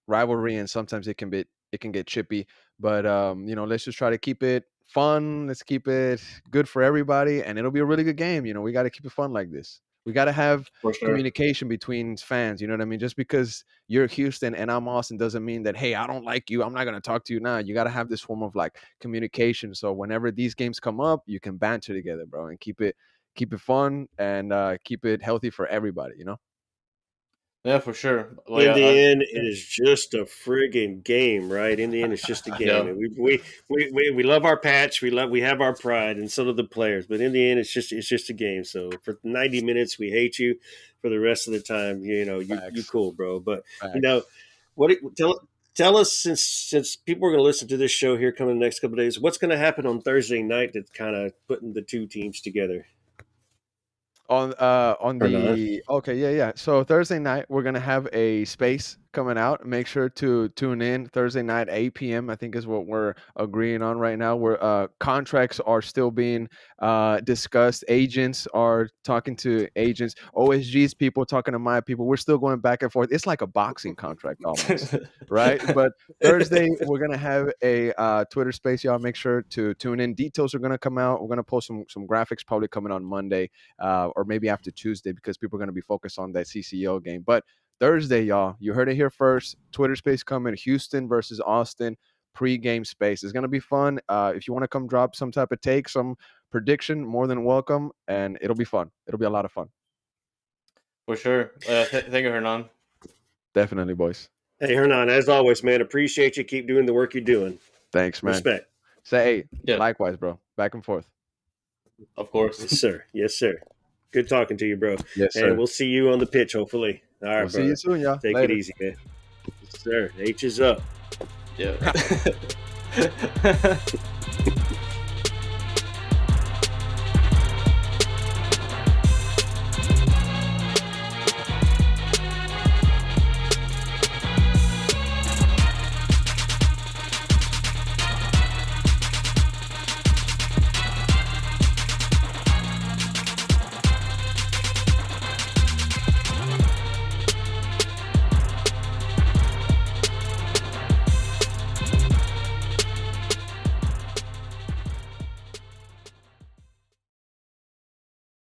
rivalry and sometimes it can get chippy, but let's just try to keep it fun. Let's keep it good for everybody, and it'll be a really good game. We got to keep it fun like this. We got to have For sure. communication between fans. You know what I mean? Just because you're Houston and I'm Austin doesn't mean that, hey, I don't like you, I'm not going to talk to you now. You got to have this form of like communication. So whenever these games come up, you can banter together, bro, and keep it fun and keep it healthy for everybody. Yeah, for sure. Well, In yeah, the end, it is just a friggin' game, right? In the end, it's just a game, yeah, and we love our patch, we have our pride, and so do the players. But in the end, it's just a game. So for 90 minutes, we hate you. For the rest of the time, you Facts. cool, bro. But you know Facts. what? Tell us, since people are going to listen to this show here coming the next couple of days, what's going to happen on Thursday night that's kind of putting the two teams together, On or not? the okay, yeah, yeah. So Thursday night we're gonna have a space coming out. Make sure to tune in Thursday night 8 p.m. I think is what we're agreeing on right now. Where contracts are still being discussed. Agents are talking to agents. OSG's people talking to my people. We're still going back and forth. It's like a boxing contract almost, right? But Thursday we're gonna have a Twitter space. Y'all make sure to tune in. Details are gonna come out. We're gonna post some graphics probably coming on Monday or maybe after Tuesday because people are going to be focused on that CCO game. But Thursday, y'all, you heard it here first. Twitter space coming, Houston versus Austin pre-game space. It's going to be fun. If you want to come drop some type of take, some prediction, more than welcome, and it'll be fun. It'll be a lot of fun. for sure. Thank you, Hernan. Definitely, boys. Hey, Hernan, as always, man, appreciate you. Keep doing the work you're doing. Thanks, man. Respect. Say, hey, Yeah, likewise, bro. Back and forth. of course. Yes, sir. Yes, sir. Good talking to you, bro. Yes, And sir. we'll see you on the pitch, hopefully. All We'll right, see you brother. soon, y'all. Take it Later. easy, man. Yes, sir. H is up. Yeah.